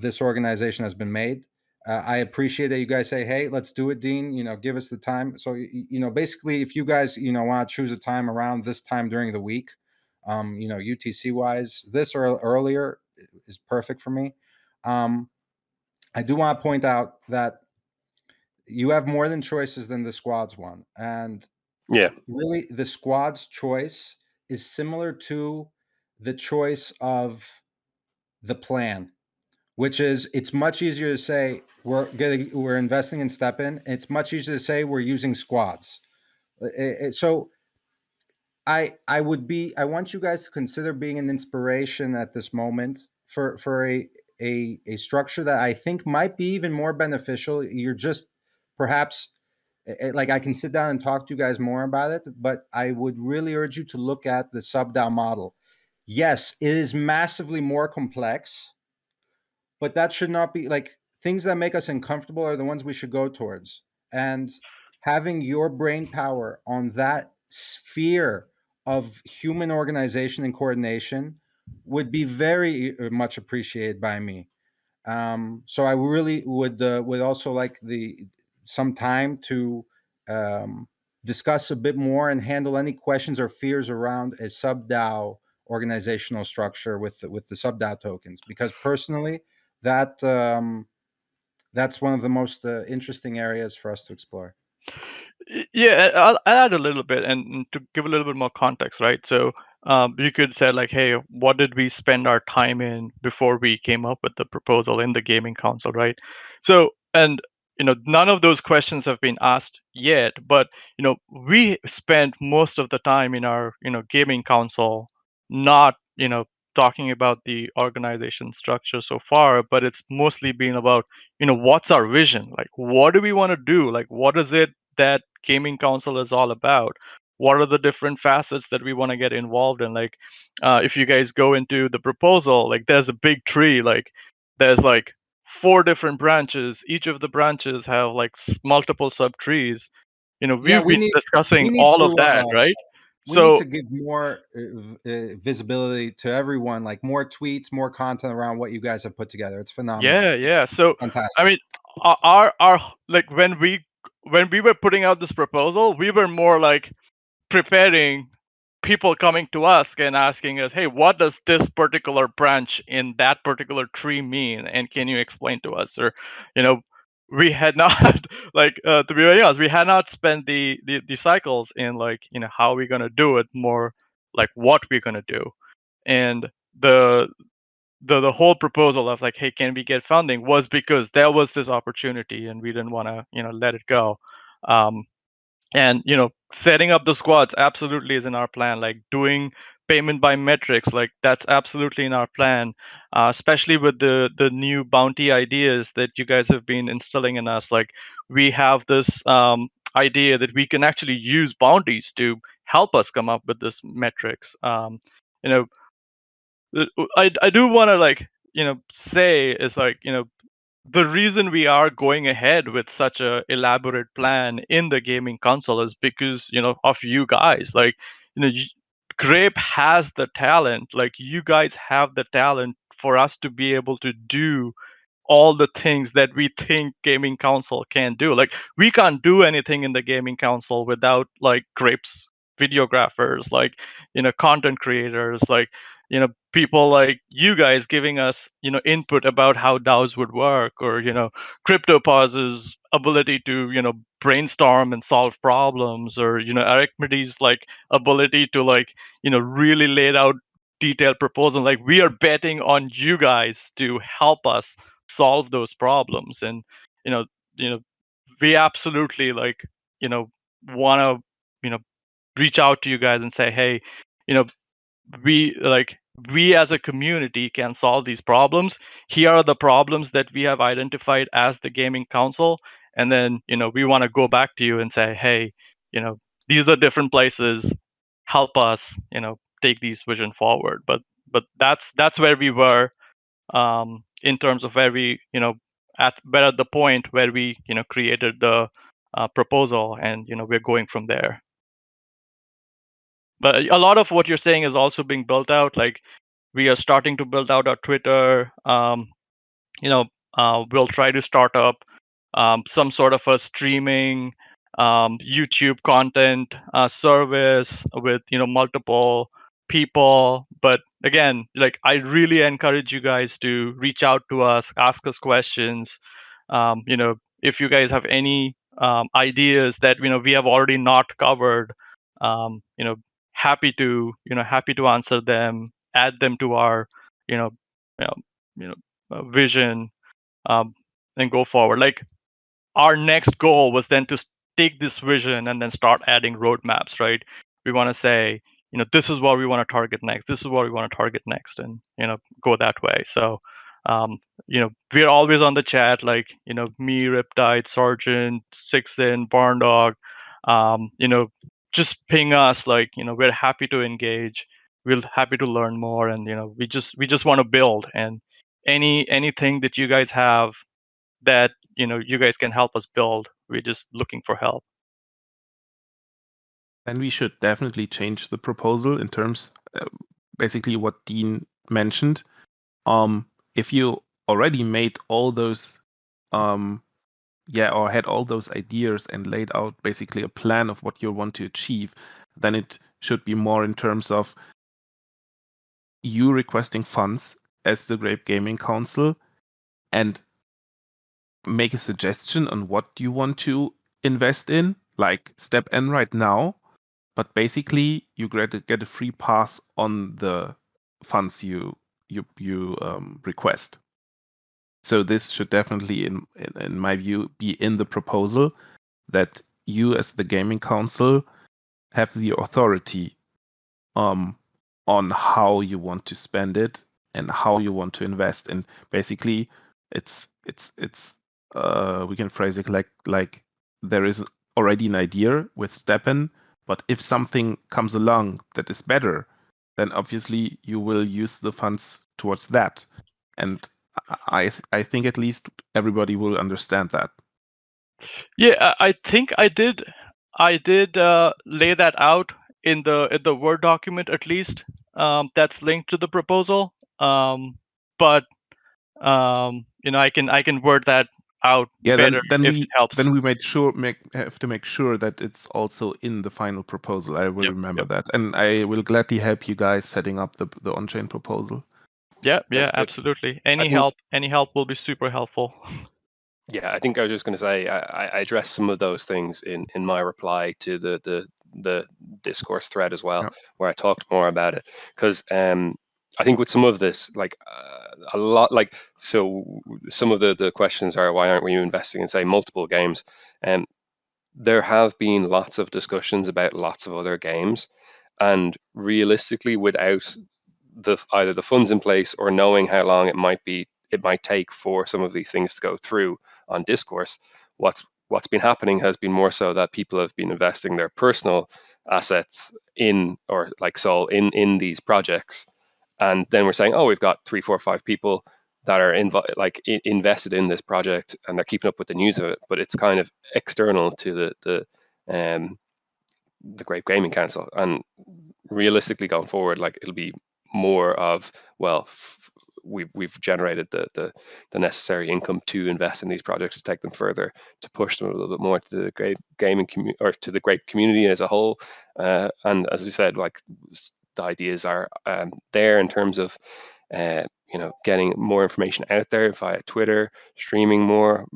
this organization has been made. I appreciate that you guys say, hey, let's do it, Dean, give us the time. So, basically, if you guys, want to choose a time around this time during the week, UTC wise, this or earlier is perfect for me. I do want to point out that you have more than choices than the squad's one. And Yeah. really, the squad's choice is similar to the choice of the plan, which is it's much easier to say we're investing in STEPN. It's much easier to say we're using squads. So I want you guys to consider being an inspiration at this moment for a structure that I think might be even more beneficial. You're just perhaps like I can sit down and talk to you guys more about it, but I would really urge you to look at the sub-DAO model. Yes, it is massively more complex, but that should not be like things that make us uncomfortable are the ones we should go towards. And having your brain power on that sphere of human organization and coordination would be very much appreciated by me. So I really would also like some time to discuss a bit more and handle any questions or fears around a sub DAO organizational structure with the sub DAO tokens, because personally, that that's one of the most interesting areas for us to explore. Yeah, I'll add a little bit and to give a little bit more context, right? So you could say like, hey, what did we spend our time in before we came up with the proposal in the gaming council, right? So, and none of those questions have been asked yet, but we spent most of the time in our gaming council not talking about the organization structure so far, but it's mostly been about what's our vision, like what do we want to do, like what is it that gaming council is all about, what are the different facets that we want to get involved in. Like if you guys go into the proposal, like there's a big tree, like there's like 4 different branches, each of the branches have like multiple sub trees. Yeah, We've been discussing we need all of to that, right? We need So to give more visibility to everyone, like more tweets, more content around what you guys have put together. It's phenomenal. It's yeah. So I fantastic. mean, our like when we were putting out this proposal, we were more like preparing people coming to us and asking us, hey, what does this particular branch in that particular tree mean, and can you explain to us? Or we had not like to be very honest, we had not spent the cycles in like how we're going to do it, more like what we're going to do. And the whole proposal of like, hey, can we get funding, was because there was this opportunity and we didn't want to let it go. And setting up the squads absolutely is in our plan. Like doing payment by metrics, like that's absolutely in our plan, especially with the new bounty ideas that you guys have been instilling in us. Like we have this idea that we can actually use bounties to help us come up with this metrics. I do want to like say is like the reason we are going ahead with such a elaborate plan in the gaming console is because of you guys. Like Grape has the talent, like you guys have the talent for us to be able to do all the things that we think gaming console can do. Like we can't do anything in the gaming console without like Grape's videographers, like content creators, like people like you guys giving us input about how DAOs would work, or CryptoPause's ability to brainstorm and solve problems, or Archimedes like ability to like really laid out detailed proposal. Like we are betting on you guys to help us solve those problems. And you know you know we absolutely like want to reach out to you guys and say, hey, we as a community can solve these problems. Here are the problems that we have identified as the gaming council, and then we want to go back to you and say, hey, these are different places, help us take these vision forward. But that's where we were, in terms of where we at the point where we created the proposal, and we're going from there. But a lot of what you're saying is also being built out. Like we are starting to build out our Twitter. We'll try to start up some sort of a streaming YouTube content service with multiple people. But again, like I really encourage you guys to reach out to us, ask us questions. If you guys have any ideas that we have already not covered, happy to answer them, add them to our you know you know, vision, and go forward. Like our next goal was then to take this vision and then start adding roadmaps, right? We want to say, this is what we want to target next. This is what we want to target next, and go that way. So, we're always on the chat, like me, Riptide, Sergeant, Sixin, Barn Dog. Just ping us. Like we're happy to engage. We're happy to learn more, and we just want to build. And anything that you guys have that you guys can help us build, we're just looking for help. Then we should definitely change the proposal in terms, basically what Dean mentioned. If you already made all those, or had all those ideas and laid out basically a plan of what you want to achieve, then it should be more in terms of you requesting funds as the Grape Gaming Council and make a suggestion on what you want to invest in, like step N right now. But basically, you get a free pass on the funds you request. So this should definitely, in my view, be in the proposal, that you as the gaming council have the authority on how you want to spend it and how you want to invest. And basically, it's we can phrase it like there is already an idea with Stepan, but if something comes along that is better, then obviously you will use the funds towards that. And I think at least everybody will understand that. Yeah, I think I did lay that out in the Word document at least that's linked to the proposal. But I can word that out better if it helps. Then we have to make sure that it's also in the final proposal. I will remember that, and I will gladly help you guys setting up the on-chain proposal. Yeah, That's good. absolutely. Any help will be super helpful. Yeah, I think I was just going to say I addressed some of those things in my reply to the discourse thread as well, where I talked more about it, because I think with some of this, like a lot, like so some of the questions are, why aren't we investing in, say, multiple games? And there have been lots of discussions about lots of other games, and realistically, without either the funds in place or knowing how long it might take for some of these things to go through on discourse, what's been happening has been more so that people have been investing their personal assets in, or like Sol, in these projects, and then we're saying, oh, we've got 3, 4, 5 people that are invested in this project, and they're keeping up with the news of it, but it's kind of external to the Grape Gaming Council. And realistically, going forward, like, it'll be more of, well, we've generated the necessary income to invest in these projects, to take them further, to push them a little bit more to the Grape Gaming community, or to the Grape community as a whole. And as we said, like, the ideas are there in terms of getting more information out there via Twitter, streaming more.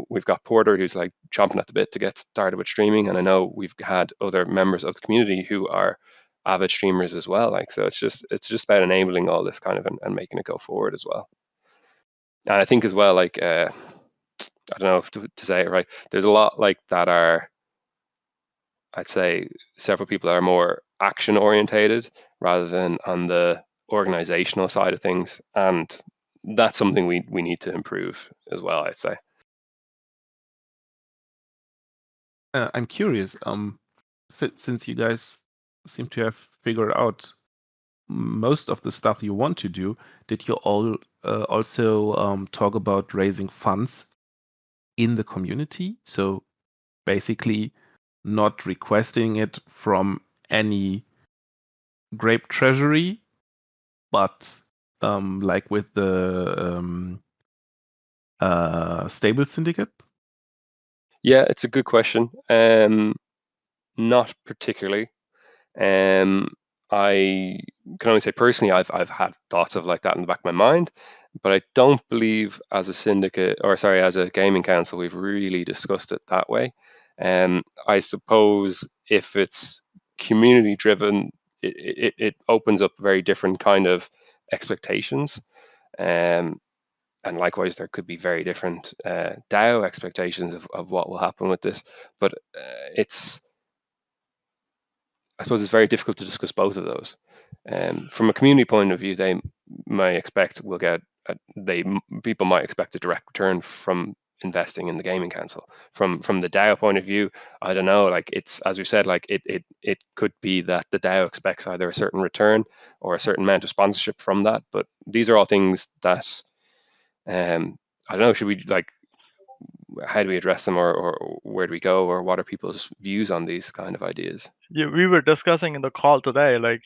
We've got Porter, who's like chomping at the bit to get started with streaming, and I know we've had other members of the community who are avid streamers as well. Like, so it's just about enabling all this kind of and making it go forward as well. And I think as well, like I don't know if to say it right, there's a lot like that are, I'd say, several people are more action orientated rather than on the organizational side of things, and that's something we need to improve as well, I'd say. I'm curious, since you guys seem to have figured out most of the stuff you want to do, did you all also talk about raising funds in the community? So basically not requesting it from any Grape treasury, but like with the stable syndicate? Yeah, it's a good question. Not particularly. I can only say personally, I've had thoughts of like that in the back of my mind, but I don't believe as a syndicate, or sorry, as a gaming council, we've really discussed it that way. I suppose if it's community driven, it opens up very different kind of expectations. And likewise, there could be very different DAO expectations of what will happen with this. But I suppose it's very difficult to discuss both of those. From a community point of view, they may expect people might expect a direct return from investing in the gaming council. From the DAO point of view, I don't know. Like, it's, as we said, like it could be that the DAO expects either a certain return or a certain amount of sponsorship from that. But these are all things that I don't know. Should we, like, how do we address them, or where do we go, or what are people's views on these kind of ideas? Yeah, we were discussing in the call today, like,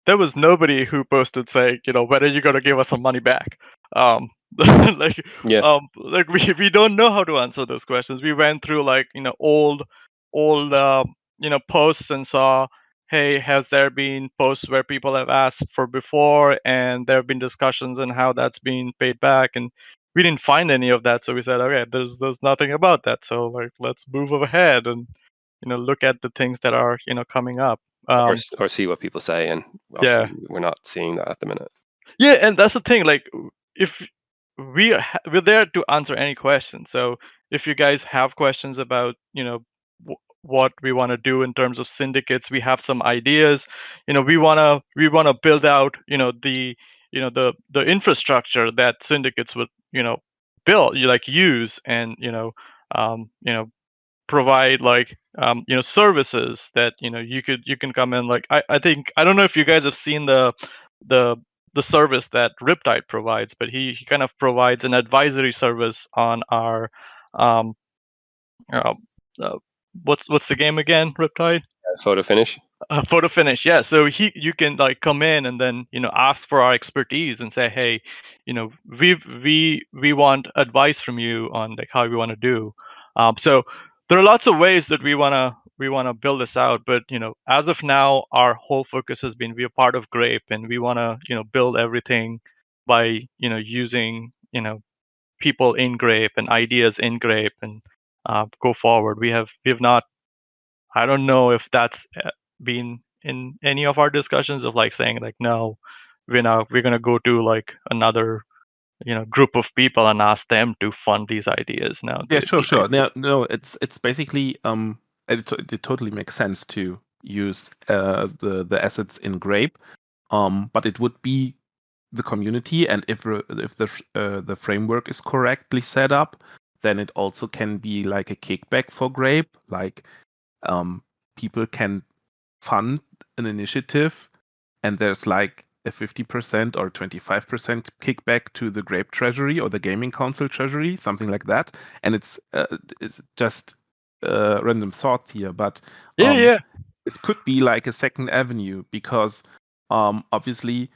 there was nobody who posted saying, when are you going to give us some money back? Like, Yeah. like we don't know how to answer those questions. We went through, like, old posts and saw, hey, has there been posts where people have asked for before, and there have been discussions on how that's been paid back, and we didn't find any of that. So we said, okay, there's nothing about that. So, like, let's move ahead and look at the things that are coming up. Or see what people say, and Yeah. obviously we're not seeing that at the minute. Yeah, and that's the thing. Like, if we're there to answer any question. So if you guys have questions about what we want to do in terms of syndicates, we have some ideas. We wanna build out the infrastructure that syndicates would build, use, and provide, like, services that you can come in. Like, I think, I don't know if you guys have seen the service that Riptide provides, but he kind of provides an advisory service on our uh, what's the game again, Riptide? Photo finish. Photo finish, yeah. So you can like come in and then ask for our expertise and say, hey, we want advice from you on like how we want to do. So there are lots of ways that we wanna build this out, but as of now, our whole focus has been we are part of Grape, and we wanna build everything by using people in Grape and ideas in Grape and go forward. We have not. I don't know if that's been in any of our discussions of like saying like no, we're gonna go to like another group of people and ask them to fund these ideas. Now Yeah, the sure. idea- No, it's basically it totally makes sense to use the assets in Grape, but it would be the community, and if the framework is correctly set up, then it also can be like a kickback for Grape, like people can fund an initiative, and there's like a 50% or 25% kickback to the Grape Treasury or the Gaming Council Treasury, something like that. And it's just random thoughts here, but yeah. it could be like a second avenue because obviously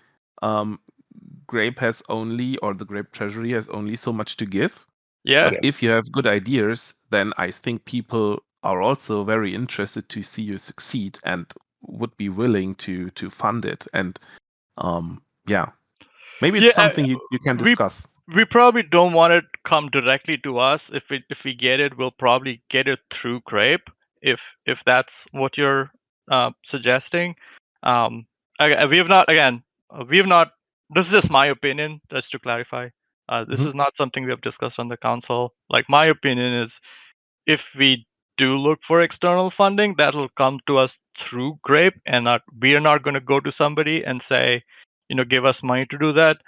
Grape has only, or the Grape Treasury has only so much to give. Yeah. But if you have good ideas, then I think people are also very interested to see you succeed and would be willing to fund it. And yeah, maybe it's Yeah, something you can we discuss. we probably don't want it come directly to us. If we get it, we'll probably get it through Grape. If that's what you're suggesting. We have not again. We have not. This is just my opinion, just to clarify. This Mhm. is not something we have discussed on the council. Like my opinion is, if we do look for external funding, that'll come to us through Grape, and we are not going to go to somebody and say, give us money to do that.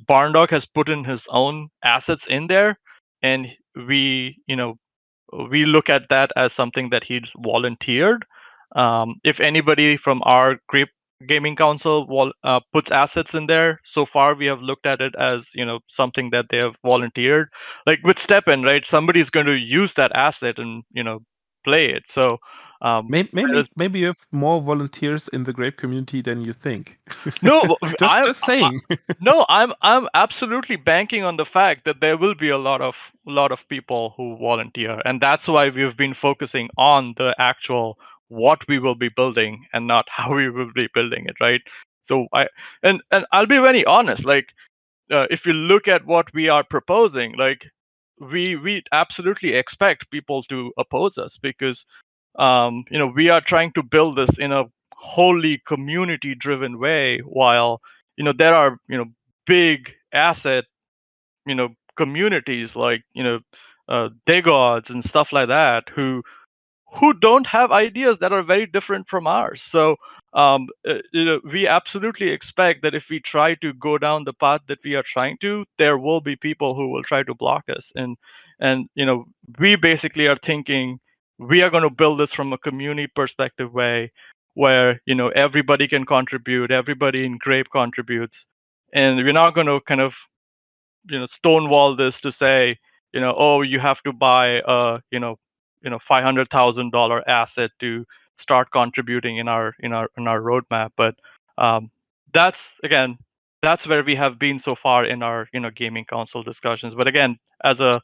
Barn Dog has put in his own assets in there, and we look at that as something that he's volunteered. If anybody from our Grape Gaming Council puts assets in there, so far we have looked at it as something that they have volunteered. Like with Steppen, right? Somebody's going to use that asset and play it. So Maybe you have more volunteers in the Grape community than you think. no, just saying. no, I'm absolutely banking on the fact that there will be a lot of people who volunteer, and that's why we've been focusing on the actual what we will be building and not how we will be building it, right? So and I'll be very honest, like if you look at what we are proposing, like we absolutely expect people to oppose us because we are trying to build this in a wholly community driven way, while there are big asset communities like Dagods and stuff like that who don't have ideas that are very different from ours. So we absolutely expect that if we try to go down the path that we are trying to, there will be people who will try to block us. And we basically are thinking we are going to build this from a community perspective way, where everybody can contribute, everybody in Grape contributes, and we're not going to kind of stonewall this to say oh, you have to buy a $500,000 asset to start contributing in our roadmap. But that's again, that's where we have been so far in our gaming council discussions. But again, as a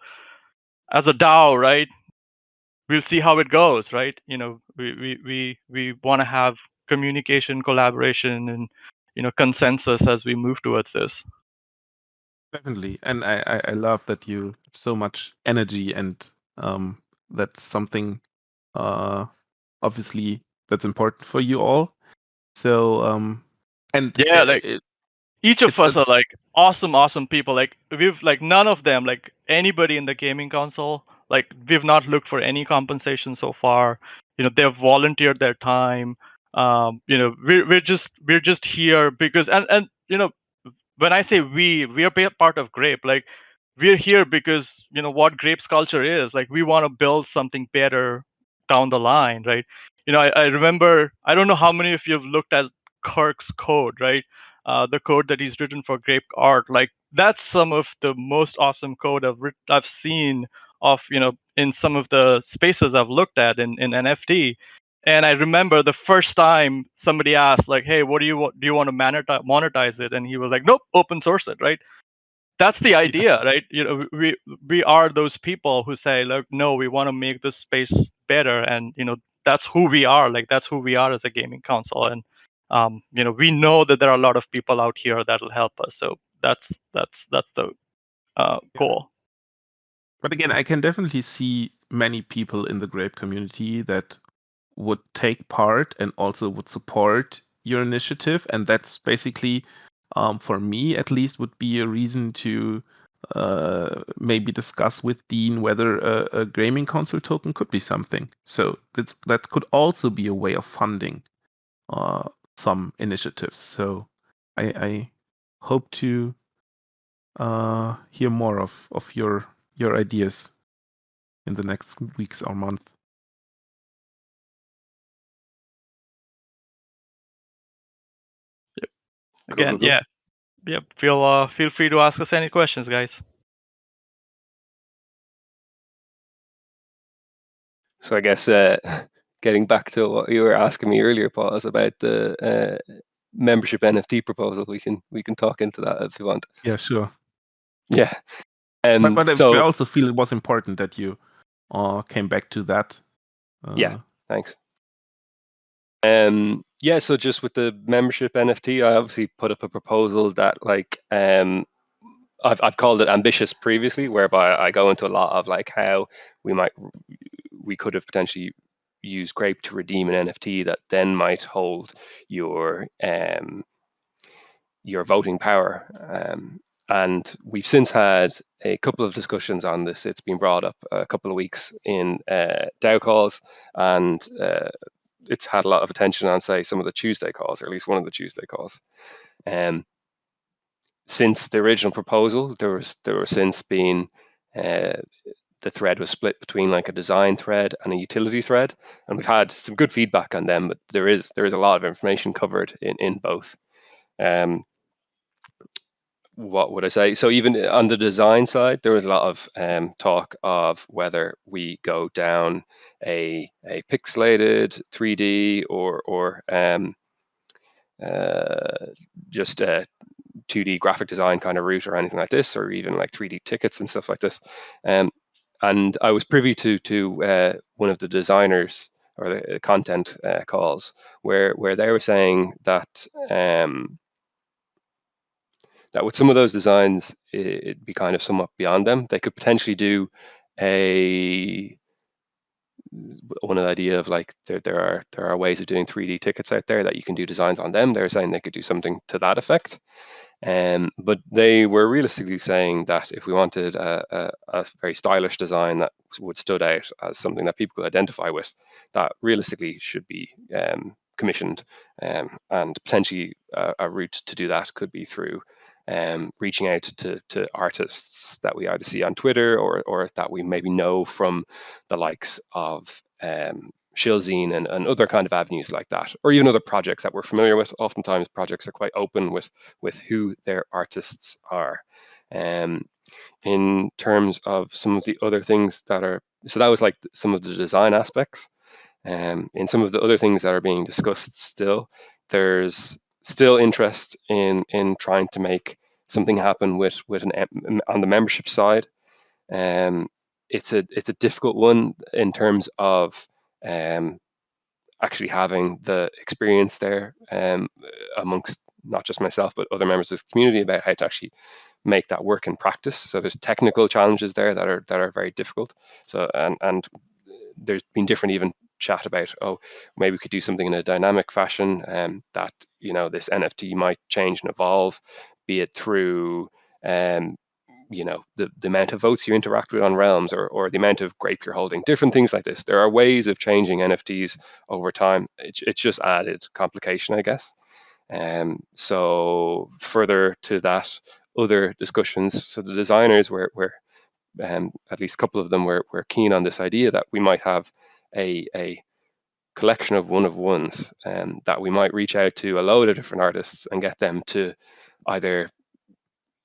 DAO, right, we'll see how it goes, right? We want to have communication, collaboration, and consensus as we move towards this. Definitely, and I love that you have so much energy, and that's something obviously that's important for you all. So and Yeah, like each of us are like awesome people. Like we've like none of them, like anybody in the gaming council, like we've not looked for any compensation so far. They've volunteered their time. We're just here because and when I say we are part of Grape, like we're here because what Grape's culture is. Like we want to build something better down the line, right? I remember, I don't know how many of you have looked at Kirk's code, right? The code that he's written for Grape Art, like that's some of the most awesome code I've seen of in some of the spaces I've looked at in NFT. And I remember the first time somebody asked, like, "Hey, what do you want to monetize it?" And he was like, "Nope, open source it." Right? That's the idea, right? You know, we are those people who say, "Look, no, we want to make this space better," and you know, that's who we are. Like, that's who we are as a gaming council, and you know, we know that there are a lot of people out here that'll help us. So that's the goal. But again, I can definitely see many people in the Grape community that would take part and also would support your initiative, and that's basically, for me at least, would be a reason to maybe discuss with Dean whether a gaming console token could be something. So that could also be a way of funding some initiatives. So I hope to hear more of your ideas in the next weeks or month. Again, Cool. yeah. Feel free to ask us any questions, guys. So I guess getting back to what you were asking me earlier, Paul, is about the membership NFT proposal. We can talk into that if you want. Yeah, sure. Yeah. But I So also feel it was important that you came back to that. yeah, thanks. Yeah, so just with the membership NFT, I obviously put up a proposal that like I've called it ambitious previously, whereby I go into a lot of like how we could have potentially used Grape to redeem an NFT that then might hold your voting power. And we've since had a couple of discussions on this. It's been brought up a couple of weeks in DAO calls, and it's had a lot of attention on, say, some of the Tuesday calls, or at least one of the Tuesday calls. Since the original proposal, there was since been the thread was split between like a design thread and a utility thread, and we've had some good feedback on them. But there is a lot of information covered in both. What would I say? So even on the design side, there was a lot of talk of whether we go down a pixelated 3D or just a 2D graphic design kind of route or anything like this, or even like 3D tickets and stuff like this. And I was privy to one of the designers or the content calls where they were saying that that with some of those designs, it'd be kind of somewhat beyond them. They could potentially do one of the idea of like there are ways of doing 3D tickets out there that you can do designs on them. They're saying they could do something to that effect. But they were realistically saying that if we wanted a very stylish design that would stood out as something that people could identify with, that realistically should be commissioned, and potentially a route to do that could be through reaching out to artists that we either see on Twitter or that we maybe know from the likes of Shilzine and other kind of avenues like that, or even other projects that we're familiar with. Oftentimes projects are quite open with who their artists are. In terms of some of the other things that are, so that was like some of the design aspects. In some of the other things that are being discussed still, there's still interest in trying to make something happen with on the membership side. It's a difficult one in terms of actually having the experience there amongst not just myself but other members of the community about how to actually make that work in practice. So there's technical challenges there that are very difficult. So and there's been different even chat about, oh, maybe we could do something in a dynamic fashion, that this NFT might change and evolve, be it through the amount of votes you interact with on Realms or the amount of Grape you're holding, different things like this. There are ways of changing NFTs over time. It's just added complication, I guess. So further to that, other discussions. So the designers were at least a couple of them were keen on this idea that we might have a collection of one-of-ones that we might reach out to a load of different artists and get them to either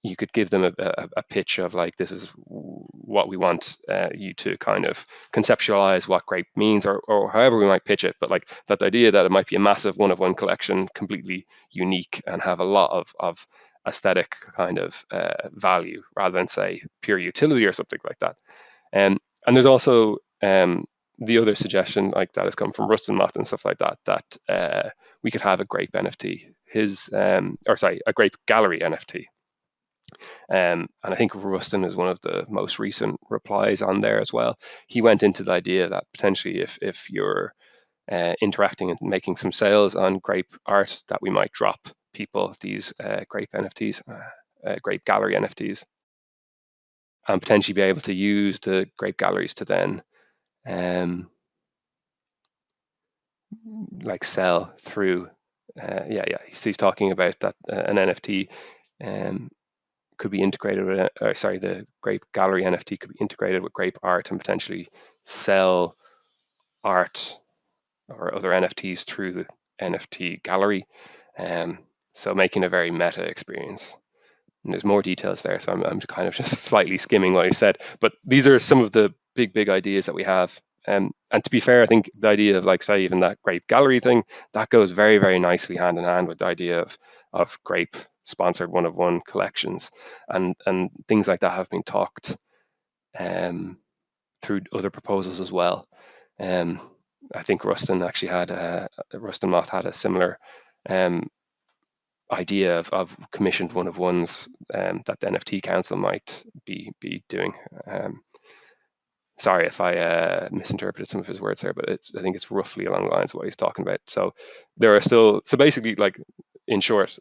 you could give them a pitch of like, this is what we want you to kind of conceptualize what grape means, or however we might pitch it. But like that idea that it might be a massive one-of-one collection, completely unique, and have a lot of aesthetic kind of value, rather than say pure utility or something like that. And there's also the other suggestion like that has come from Rustin Mott and stuff like that, that we could have a grape NFT, a grape gallery NFT. And I think Rustin is one of the most recent replies on there as well. He went into the idea that potentially if you're interacting and making some sales on grape art, that we might drop people these grape NFTs, grape gallery NFTs, and potentially be able to use the grape galleries to then like sell through. He's talking about that an NFT could be integrated with, the grape gallery NFT could be integrated with grape art and potentially sell art or other NFTs through the NFT gallery. So making a very meta experience. And there's more details there, so I'm kind of just slightly skimming what he said. But these are some of the big ideas that we have. And to be fair, I think the idea of, like, say, even that grape gallery thing, that goes very, very nicely hand in hand with the idea of grape sponsored one-of-one collections, and things like that have been talked through other proposals as well. I think Rustin Moth had a similar idea of commissioned one-of-ones that the NFT Council might be doing. Sorry if I misinterpreted some of his words there, but I think it's roughly along the lines of what he's talking about. So there are still, so basically, like, in short,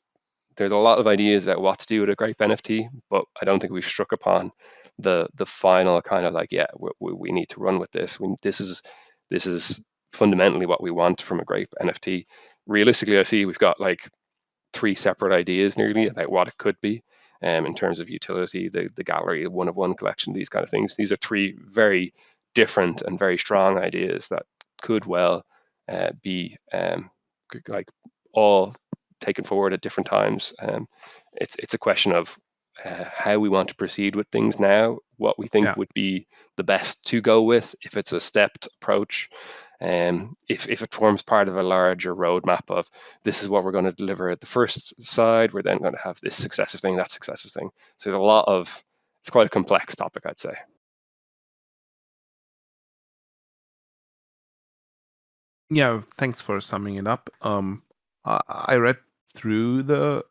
there's a lot of ideas about what to do with a grape NFT, but I don't think we've struck upon the final kind of like, yeah, we need to run with this. This is fundamentally what we want from a grape NFT. Realistically, I see we've got like 3 separate ideas nearly about what it could be in terms of utility, the gallery, one-of-one collection, these kind of things. These are 3 very different and very strong ideas that could well be like all taken forward at different times. It's a question of how we want to proceed with things now, what we think would be the best to go with, if it's a stepped approach, if it forms part of a larger roadmap of this is what we're going to deliver at the first side, we're then going to have this successive thing, that successive thing. So there's it's quite a complex topic, I'd say. Yeah, thanks for summing it up. I read through the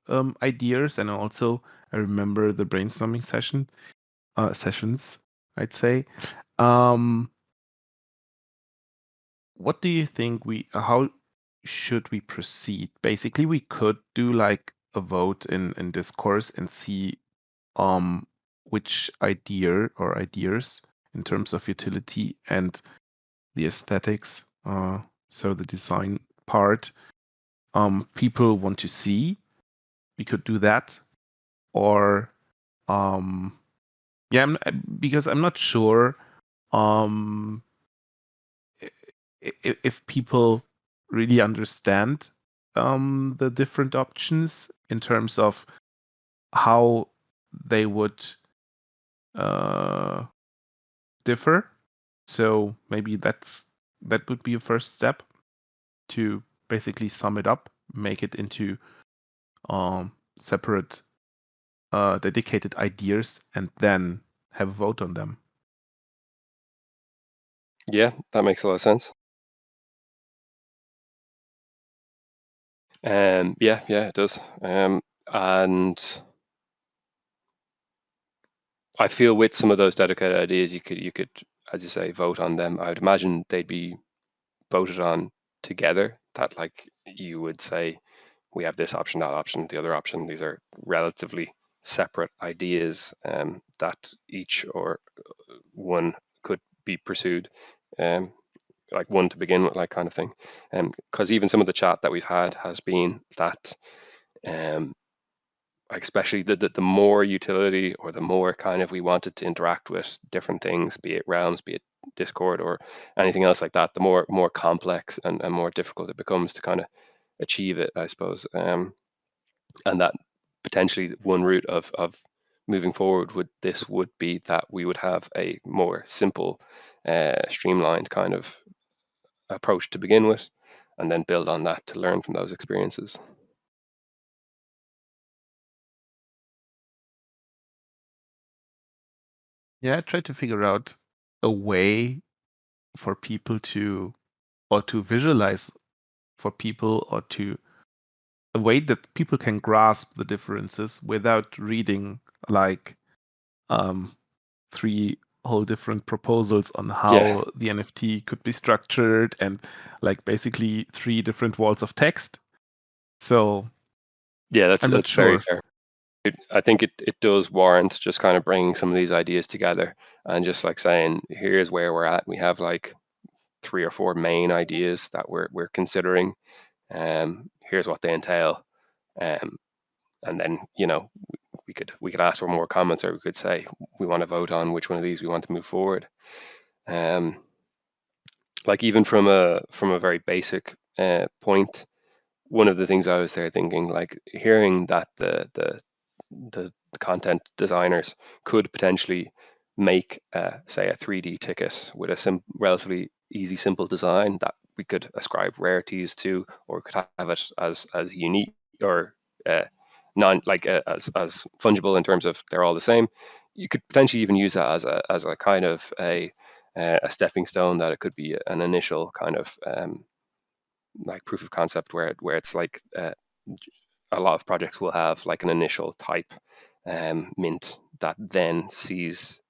ideas, and also I remember the brainstorming sessions, I'd say. What do you think how should we proceed? Basically, we could do like a vote in discourse and see which idea or ideas in terms of utility and the aesthetics, so the design part, people want to see. We could do that, or because I'm not sure if people really understand the different options in terms of how they would differ. So maybe that would be a first step to basically sum it up, make it into separate dedicated ideas, and then have a vote on them. Yeah, that makes a lot of sense. Yeah, it does. And I feel with some of those dedicated ideas, you could, as you say, vote on them. I would imagine they'd be voted on together. That, like, you would say, we have this option, that option, the other option. These are relatively separate ideas that each or one could be pursued. Like one to begin with, like, kind of thing. Because even some of the chat that we've had has been that especially the more utility, or the more kind of we wanted to interact with different things, be it realms, be it Discord, or anything else like that, the more complex and more difficult it becomes to kind of achieve it, I suppose. And that potentially one route of moving forward would be that we would have a more simple, streamlined kind of approach to begin with, and then build on that to learn from those experiences. Yeah, I tried to figure out a way for people to, or to visualize for people, or to a way that people can grasp the differences without reading like 3 whole different proposals on how the NFT could be structured, and like basically 3 different walls of text. So yeah, that's I'm not very sure. fair. I think it does warrant just kind of bringing some of these ideas together and just like saying, here's where we're at. We have like 3 or 4 main ideas that we're considering. Here's what they entail. And then, you know, we could ask for more comments, or we could say we want to vote on which one of these we want to move forward. Like even from a very basic point, one of the things I was there thinking, like hearing that the content designers could potentially make, say, a 3D ticket with a relatively easy, simple design that we could ascribe rarities to, or could have it as unique or non like as fungible in terms of they're all the same. You could potentially even use that as a kind of a stepping stone, that it could be an initial kind of like proof of concept where it's like a lot of projects will have like an initial type mint that then sees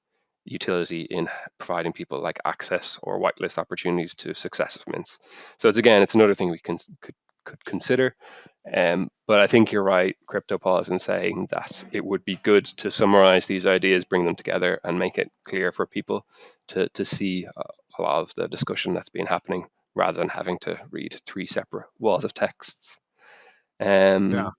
utility in providing people like access or whitelist opportunities to successive mints. So it's another thing we could consider. But I think you're right, CryptoPause, in saying that it would be good to summarize these ideas, bring them together, and make it clear for people to see a lot of the discussion that's been happening, rather than having to read 3 separate walls of texts. Yeah.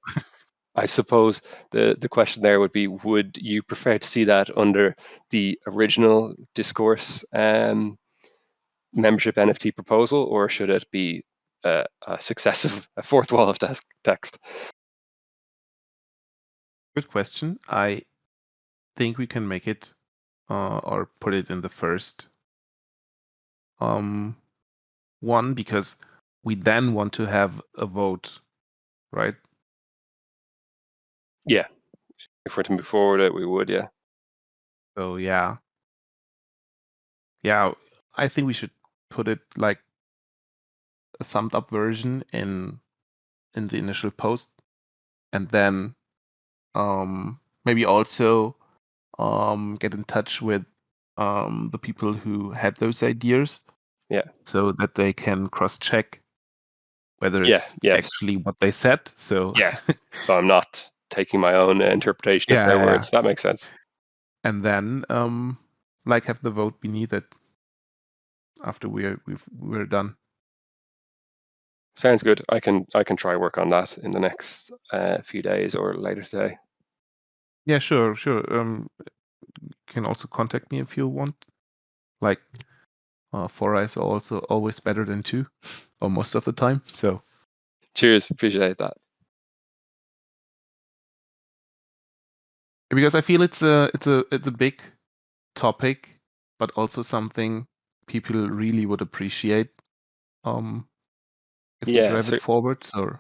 I suppose the question there would be, would you prefer to see that under the original Discourse membership NFT proposal, or should it be a successive, a 4th wall of text? Good question. I think we can make it or put it in the first one, because we then want to have a vote, right? Yeah, if we're to move forward, we would, yeah. So yeah, I think we should put it like a summed up version in the initial post, and then maybe also get in touch with the people who had those ideas, so that they can cross-check whether it's actually what they said. So so I'm not taking my own interpretation of their words. That makes sense. And then like have the vote beneath it after we're done. Sounds good. I can try work on that in the next few days or later today. Yeah, sure. You can also contact me if you want. Like 4 eyes are also always better than 2, or most of the time. So cheers, appreciate that. Because I feel it's a big topic, but also something people really would appreciate if we drive it forward. So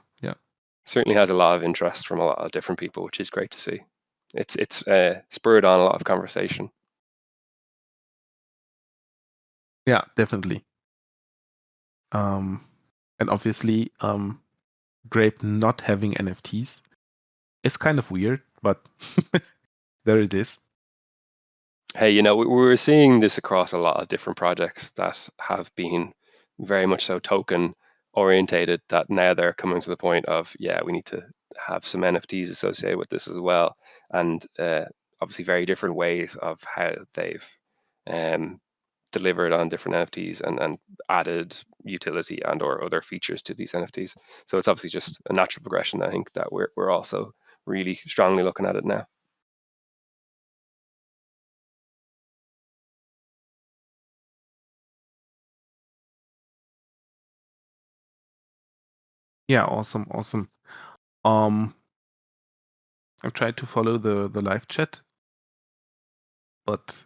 certainly has a lot of interest from a lot of different people, which is great to see. It's spurred on a lot of conversation. Yeah, definitely. And obviously, Grape not having NFTs is kind of weird, but there it is. Hey, you know, we're seeing this across a lot of different projects that have been very much so token orientated, that now they're coming to the point of, we need to have some NFTs associated with this as well. And obviously very different ways of how they've delivered on different NFTs and added utility and or other features to these NFTs. So it's obviously just a natural progression. I think that we're also really strongly looking at it now. Yeah, awesome. I've tried to follow the live chat but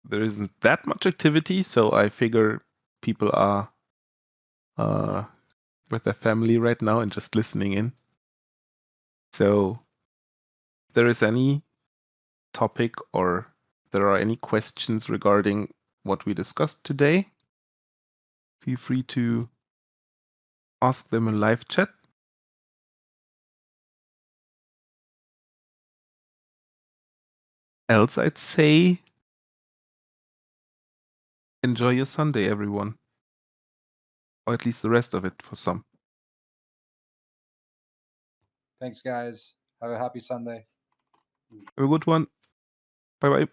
there isn't that much activity, so I figure people are with their family right now and just listening in. So if there is any topic or there are any questions regarding what we discussed today, feel free to ask them in live chat. Else, I'd say enjoy your Sunday, everyone. Or at least the rest of it for some. Thanks, guys. Have a happy Sunday. Have a good one. Bye-bye.